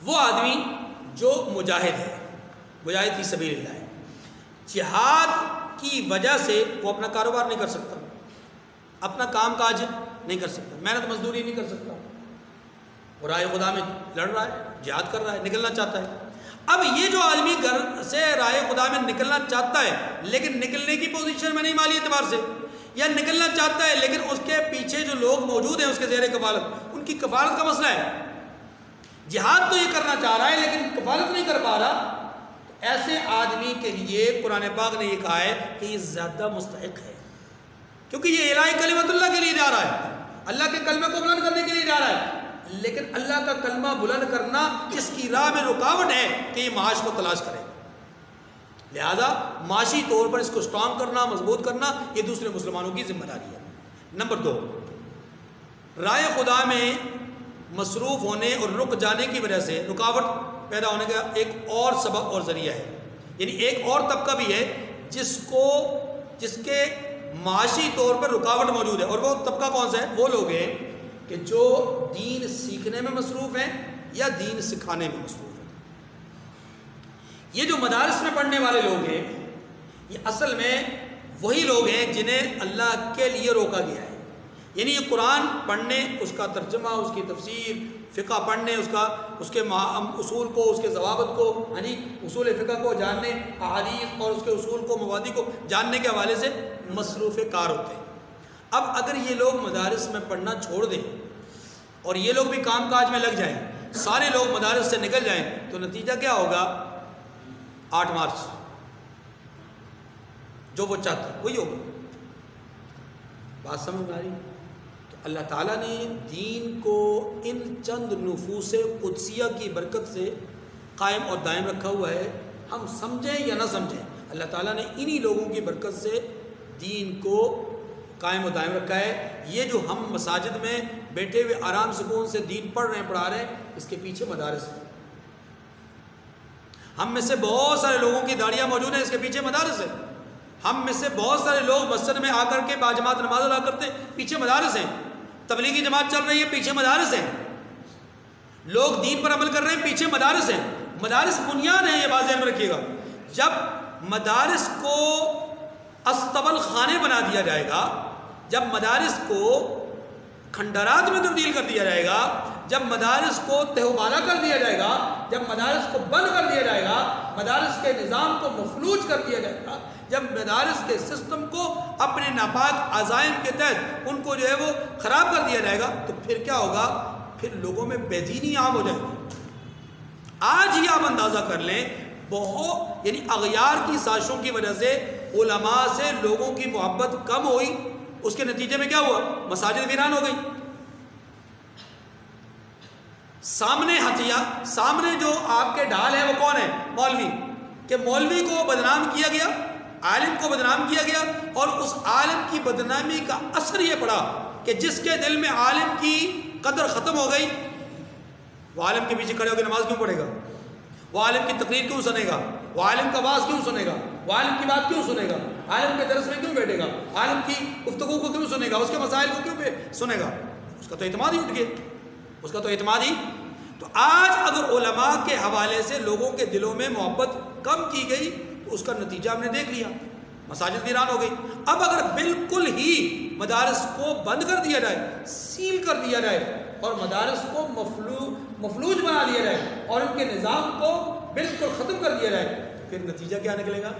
Speaker 1: وہ آدمی جو مجاہد ہے، مجاہد فی سبیل اللہ ہے، جہاد کی وجہ سے وہ اپنا کاروبار نہیں کر سکتا، اپنا کام کاج نہیں کر سکتا، محنت مزدوری نہیں کر سکتا، وہ راہ خدا میں لڑ رہا ہے، جہاد کر رہا ہے، نکلنا چاہتا ہے۔ اب یہ جو آدمی گھر سے رائے خدا میں نکلنا چاہتا ہے لیکن نکلنے کی پوزیشن میں نہیں مالی اعتبار سے، یا نکلنا چاہتا ہے لیکن اس کے پیچھے جو لوگ موجود ہیں اس کے زیر کفالت، ان کی کفالت کا مسئلہ ہے، جہاد تو یہ کرنا چاہ رہا ہے لیکن کفالت نہیں کر پا رہا، تو ایسے آدمی کے لیے قرآن پاک نے یہ کہا ہے کہ یہ زیادہ مستحق ہے، کیونکہ یہ الہی کلمت اللہ کے لیے جا رہا ہے، اللہ کے کلمے کو بلند کرنے کے لیے جا رہا ہے، لیکن اللہ کا کلمہ بلند کرنا اس کی راہ میں رکاوٹ ہے کہ یہ معاش کو تلاش کرے، لہذا معاشی طور پر اس کو اسٹرانگ کرنا، مضبوط کرنا، یہ دوسرے مسلمانوں کی ذمہ داری ہے۔ نمبر 2، رائے خدا میں مصروف ہونے اور رک جانے کی وجہ سے رکاوٹ پیدا ہونے کا ایک اور سبب اور ذریعہ ہے، یعنی ایک اور طبقہ بھی ہے جس کے معاشی طور پر رکاوٹ موجود ہے، اور وہ طبقہ کون سا ہے؟ وہ لوگ ہیں کہ جو دین سیکھنے میں مصروف ہیں یا دین سکھانے میں مصروف ہیں۔ یہ جو مدارس میں پڑھنے والے لوگ ہیں یہ اصل میں وہی لوگ ہیں جنہیں اللہ کے لیے روکا گیا ہے، یعنی یہ قرآن پڑھنے، اس کا ترجمہ، اس کی تفسیر، فقہ پڑھنے، اس کے اصول کو، اس کے ضوابط کو، یعنی اصول فقہ کو جاننے، احادیث اور اس کے اصول کو، مبادی کو جاننے کے حوالے سے مصروف کار ہوتے ہیں۔ اب اگر یہ لوگ مدارس میں پڑھنا چھوڑ دیں اور یہ لوگ بھی کام کاج میں لگ جائیں، سارے لوگ مدارس سے نکل جائیں، تو نتیجہ کیا ہوگا؟ 8 مارچ جو وہ چاہتے ہیں وہی ہوگا۔ بات سمجھ میں آ رہی؟ تو اللہ تعالیٰ نے دین کو ان چند نفوس قدسیہ کی برکت سے قائم اور دائم رکھا ہوا ہے، ہم سمجھیں یا نہ سمجھیں، اللہ تعالیٰ نے انہی لوگوں کی برکت سے دین کو قائم و دائم رکھا ہے۔ یہ جو ہم مساجد میں بیٹھے ہوئے آرام سکون سے دین پڑھ رہے ہیں، پڑھا رہے ہیں، اس کے پیچھے مدارس ہیں۔ ہم میں سے بہت سارے لوگوں کی داڑیاں موجود ہیں، اس کے پیچھے مدارس ہیں۔ ہم میں سے بہت سارے لوگ مسجد میں آ کر کے باجماعت نماز ادا کرتے ہیں، پیچھے مدارس ہیں۔ تبلیغی جماعت چل رہی ہے، پیچھے مدارس ہیں۔ لوگ دین پر عمل کر رہے ہیں، پیچھے مدارس ہیں۔ مدارس بنیاد ہیں، یہ بات ذہن میں رکھیے گا۔ جب مدارس کو استبل خانے بنا دیا جائے گا، جب مدارس کو کھنڈرات میں تبدیل کر دیا جائے گا، جب مدارس کو تہوبالا کر دیا جائے گا، جب مدارس کو بند کر دیا جائے گا، مدارس کے نظام کو مفلوج کر دیا جائے گا، جب مدارس کے سسٹم کو اپنے ناپاک عزائم کے تحت ان کو جو ہے وہ خراب کر دیا جائے گا، تو پھر کیا ہوگا؟ پھر لوگوں میں بے دینی عام ہو جائے گی۔ آج ہی آپ اندازہ کر لیں، بہت یعنی اغیار کی سازشوں کی وجہ سے علماء سے لوگوں کی محبت کم ہوئی، اس کے نتیجے میں کیا ہوا؟ مساجد ویران ہو گئی۔ سامنے جو آپ کے ڈھال ہیں وہ کون ہے؟ مولوی، کہ مولوی کو بدنام کیا گیا، عالم کو بدنام کیا گیا، اور اس عالم کی بدنامی کا اثر یہ پڑا کہ جس کے دل میں عالم کی قدر ختم ہو گئی، وہ عالم کے پیچھے کھڑے ہو کے نماز کیوں پڑھے گا؟ وہ عالم کی تقریر کیوں سنے گا؟ وہ عالم کا واعظ کیوں سنے گا؟ وہ عالم کی بات کیوں سنے گا؟ عالم کے درس میں کیوں بیٹھے گا؟ عالم کی گفتگو کو کیوں سنے گا؟ اس کے مسائل کو کیوں سنے گا؟ اس کا تو اعتماد ہی اٹھ گیا، اس کا تو اعتماد ہی۔ تو آج اگر علماء کے حوالے سے لوگوں کے دلوں میں محبت کم کی گئی تو اس کا نتیجہ ہم نے دیکھ لیا، مساجد ویران ہو گئی۔ اب اگر بالکل ہی مدارس کو بند کر دیا جائے، سیل کر دیا جائے، اور مدارس کو مفلوج بنا دیا جائے، اور ان کے نظام کو بالکل ختم کر دیا جائے، تو پھر نتیجہ کیا نکلے گا؟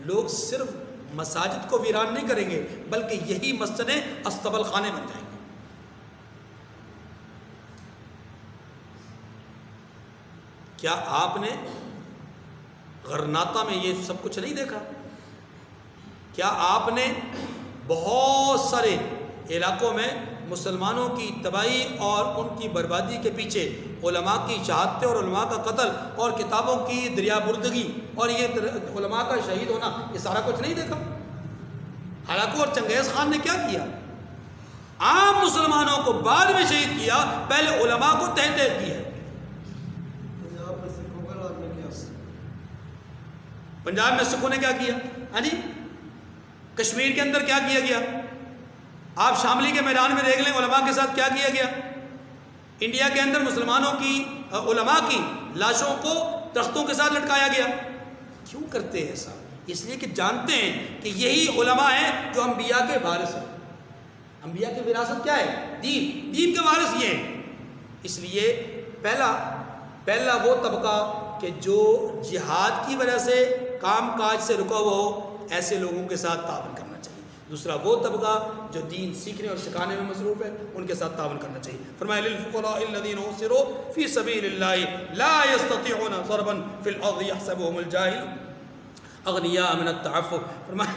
Speaker 1: لوگ صرف مساجد کو ویران نہیں کریں گے، بلکہ یہی مسجدیں استبل خانے بن جائیں گے۔ کیا آپ نے غرناطہ میں یہ سب کچھ نہیں دیکھا؟ کیا آپ نے بہت سارے علاقوں میں مسلمانوں کی تباہی اور ان کی بربادی کے پیچھے علماء کی شہادتیں اور علماء کا قتل اور کتابوں کی دریا بردگی اور یہ علماء کا شہید ہونا، یہ سارا کچھ نہیں دیکھا؟ ہلاکو اور چنگیز خان نے کیا کیا؟ عام مسلمانوں کو بعد میں شہید کیا، پہلے علماء کو تہ تہ کیا۔ پنجاب میں سکھوں نے کیا کیا؟ ہاں جی، کشمیر کے اندر کیا کیا گیا؟ آپ شاملی کے میدان میں دیکھ لیں علماء کے ساتھ کیا کیا گیا۔ انڈیا کے اندر مسلمانوں کی علماء کی لاشوں کو درختوں کے ساتھ لٹکایا گیا۔ کیوں کرتے ہیں ایسا؟ اس لیے کہ جانتے ہیں کہ یہی علماء ہیں جو انبیاء کے وارث ہیں۔ انبیاء کی وراثت کیا ہے؟ دین کے وارث یہ ہیں۔ اس لیے پہلا وہ طبقہ کہ جو جہاد کی وجہ سے کام کاج سے رکا ہوا ہو ایسے لوگوں کے ساتھ تعاون کرنا چاہیے. دوسرا وہ طبقہ جو دین سیکھنے اور سکھانے میں مصروف ہے ان کے ساتھ تعاون کرنا چاہیے. فرمایا للفقراء الذین احصروا فی سبیل اللہ لا یستطیعون ضربا فی الارض یحسبهم الجاہل اغنیاء من التعفف. فرمایا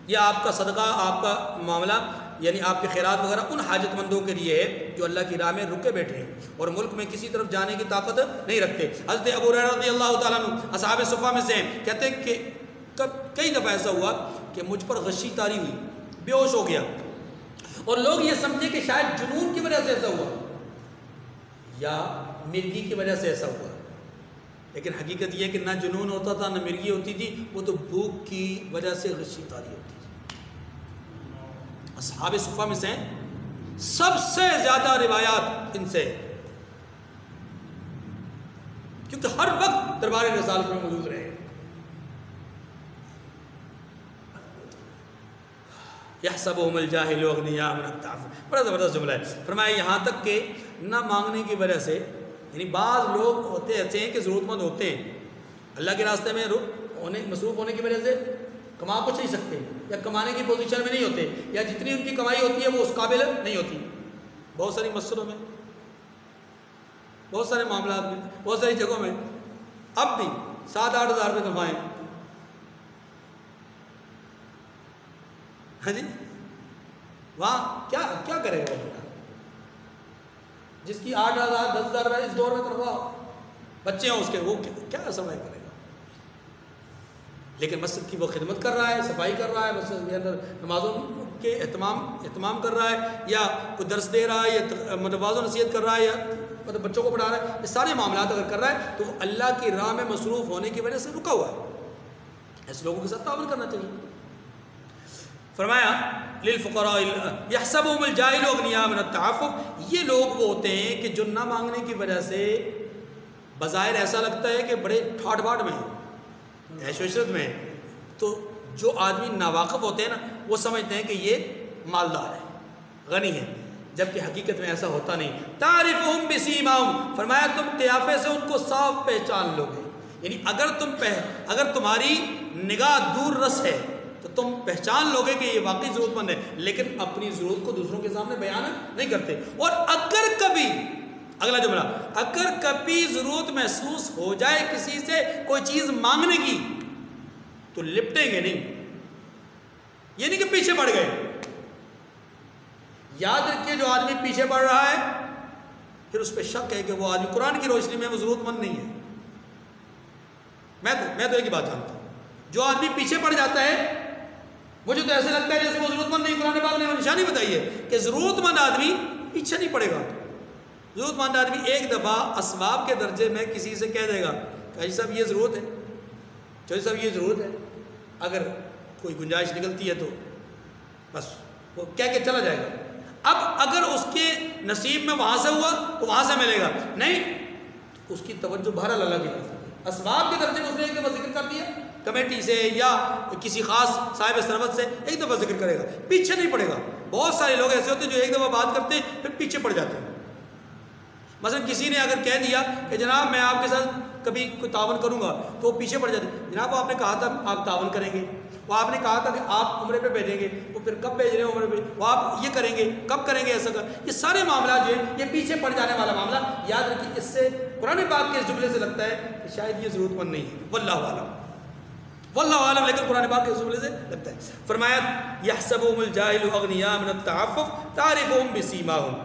Speaker 1: یہ آپ کا صدقہ، آپ کا معاملہ یعنی آپ کے خیرات وغیرہ ان حاجت مندوں کے لیے ہے جو اللہ کی راہ میں رکے بیٹھے ہیں اور ملک میں کسی طرف جانے کی طاقت نہیں رکھتے. حضرت ابو ہریرہ رضی اللہ تعالیٰ عنہ اصحاب صفہ میں سے ہیں، کہتے ہیں کہ کئی دفعہ ایسا ہوا کہ مجھ پر غشی طاری ہوئی، بے ہوش ہو گیا اور لوگ یہ سمجھے کہ شاید جنون کی وجہ سے ایسا ہوا یا مرگی کی وجہ سے ایسا ہوا، لیکن حقیقت یہ کہ نہ جنون ہوتا تھا نہ مرگی ہوتی تھی، وہ تو بھوک کی وجہ سے غشی طاری ہوتی تھی. اصحاب صفہ میں سے سب سے زیادہ روایات ان سے، کیونکہ ہر وقت دربار رسالت میں موجود رہے. یحسبهم الجاہل اغنیاء من التعفف، بڑا زبردست جملہ ہے. فرمایا یہاں تک کہ نہ مانگنے کی وجہ سے، یعنی بعض لوگ ہوتے ایسے ہیں کہ ضرورت مند ہوتے ہیں، اللہ کے راستے میں مصروف ہونے کی وجہ سے کما کچھ نہیں سکتے یا کمانے کی پوزیشن میں نہیں ہوتے یا جتنی ان کی کمائی ہوتی ہے وہ اس قابل نہیں ہوتی. بہت ساری مسجدوں میں، بہت سارے معاملات میں، بہت ساری جگہوں میں اب بھی 7-8 ہزار روپے کمائیں. ہاں جی، وہاں کیا کرے گا وہ؟ جس کی 8,000 10,000 روپے اس دور میں تنخواہ، بچے ہیں اس کے، وہ کیا سمجھ کرے گا؟ لیکن مسجد کی وہ خدمت کر رہا ہے، صفائی کر رہا ہے، مسجد کے اندر نمازوں کے اہتمام کر رہا ہے، یا کوئی درس دے رہا ہے، یا واعظ و نصیحت کر رہا ہے، یا مطلب بچوں کو پڑھا رہا ہے، یہ سارے معاملات اگر کر رہا ہے تو وہ اللہ کی راہ میں مصروف ہونے کی وجہ سے رکا ہوا ہے. ایسے لوگوں کے ساتھ تعاون کرنا چاہیے. فرمایا للفقراء یحسبهم الجاہل اغنیاء من التعفف، یہ لوگ وہ ہوتے ہیں کہ جو نہ مانگنے کی وجہ سے بظاہر ایسا لگتا ہے کہ بڑے ٹھاٹ باٹ میں ہیں، عیش و عشرت میں ہیں، تو جو آدمی ناواقف ہوتے ہیں نا وہ سمجھتے ہیں کہ یہ مالدار ہے، غنی ہے، جبکہ حقیقت میں ایسا ہوتا نہیں. تعرفهم بسیماہم، فرمایا تم قیافے سے ان کو صاف پہچان لو گے. یعنی اگر تمہاری نگاہ دور رس ہے تو تم پہچان لو گے کہ یہ واقعی ضرورت مند ہے، لیکن اپنی ضرورت کو دوسروں کے سامنے بیان نہیں کرتے. اور اگر کبھی، اگلا جملہ، اگر کبھی ضرورت محسوس ہو جائے کسی سے کوئی چیز مانگنے کی تو لپٹیں گے نہیں. یہ نہیں کہ پیچھے پڑ گئے. یاد رکھیے جو آدمی پیچھے پڑ رہا ہے پھر اس پہ شک ہے کہ وہ آدمی قرآن کی روشنی میں وہ ضرورت مند نہیں ہے. میں تو ایک ہی بات جانتا ہوں، جو آدمی پیچھے پڑ جاتا ہے مجھے تو ایسے لگتا ہے جیسے وہ ضرورت مند نہیں. قرآن پاک نے نشانی بتائی ہے کہ ضرورت مند آدمی پیچھے نہیں پڑے گا. ضرورت مند آدمی ایک دفعہ اسباب کے درجے میں کسی سے کہہ دے گا کہ صاحب یہ ضرورت ہے، چوہدری صاحب یہ ضرورت ہے، اگر کوئی گنجائش نکلتی ہے تو بس وہ کہہ کے چلا جائے گا. اب اگر اس کے نصیب میں وہاں سے ہوا تو وہاں سے ملے گا، نہیں اس کی توجہ بہرحال اللہ کی طرف. اسباب کے درجے میں اس نے ایک دفعہ ذکر کر دیا، کمیٹی سے یا کسی خاص صاحب ثروت سے ایک دفعہ ذکر کرے گا، پیچھے نہیں پڑے گا. بہت سارے لوگ ایسے ہوتے ہیں جو ایک دفعہ بات کرتے ہیں پھر پیچھے پڑ جاتے ہیں. مثلا کسی نے اگر کہہ دیا کہ جناب میں آپ کے ساتھ کبھی کوئی تعاون کروں گا تو وہ پیچھے پڑ جاتے ہیں. جناب وہ آپ نے کہا تھا آپ تعاون کریں گے، وہ آپ نے کہا تھا کہ آپ عمرے پہ بھیجیں گے، وہ پھر کب بھیج رہے ہیں عمرے پہ، وہ آپ یہ کریں گے کب کریں گے، ایسا کر. یہ سارے معاملات جو ہیں یہ پیچھے پڑ جانے والا معاملہ. یاد رکھیے اس سے قرآن پاک کے اس جملے سے لگتا ہے کہ شاید یہ ضرورت مند نہیں ہے، واللہ عالم، لیکن قرآن پاک کے اس جملے سے لگتا ہے. فرمایا یحسبهم الجاہل اغنیاء من التعفف تعرفهم بسیماہم،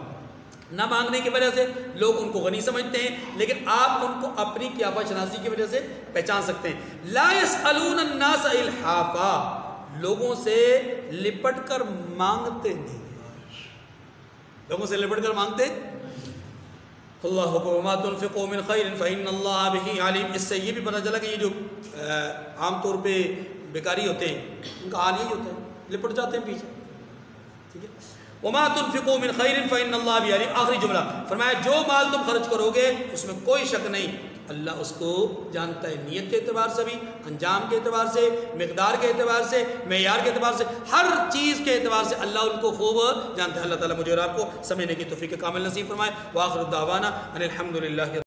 Speaker 1: نہ مانگنے کی وجہ سے لوگ ان کو غنی سمجھتے ہیں، لیکن آپ ان کو اپنی قیافہ شناسی کی وجہ سے پہچان سکتے ہیں. لا يسألون الناس الحافا، لوگوں سے لپٹ کر مانگتے نہیں، لوگوں سے لپٹ کر مانگتے. اللہ وما تنفقوا من خیر فإن اللہ بہ علیم. اس سے یہ بھی پتہ چلا کہ یہ جو عام طور پہ بیکاری ہوتے ہیں ان کا حال یہی ہوتا ہے، لپٹ جاتے ہیں پیچھے. ٹھیک ہے، وما تنفقوا من خیر فإن اللہ بہ علیم. آخری جملہ فرمایا جو مال تم خرچ کرو گے اس میں کوئی شک نہیں اللہ اس کو جانتا ہے، نیت کے اعتبار سے بھی، انجام کے اعتبار سے، مقدار کے اعتبار سے، معیار کے اعتبار سے، ہر چیز کے اعتبار سے اللہ ان کو خوب جانتا ہے. اللہ تعالیٰ مجھے اور آپ کو سمجھنے کی توفیق کامل نصیب فرمائے. وآخر دعوانا ان الحمد للہ.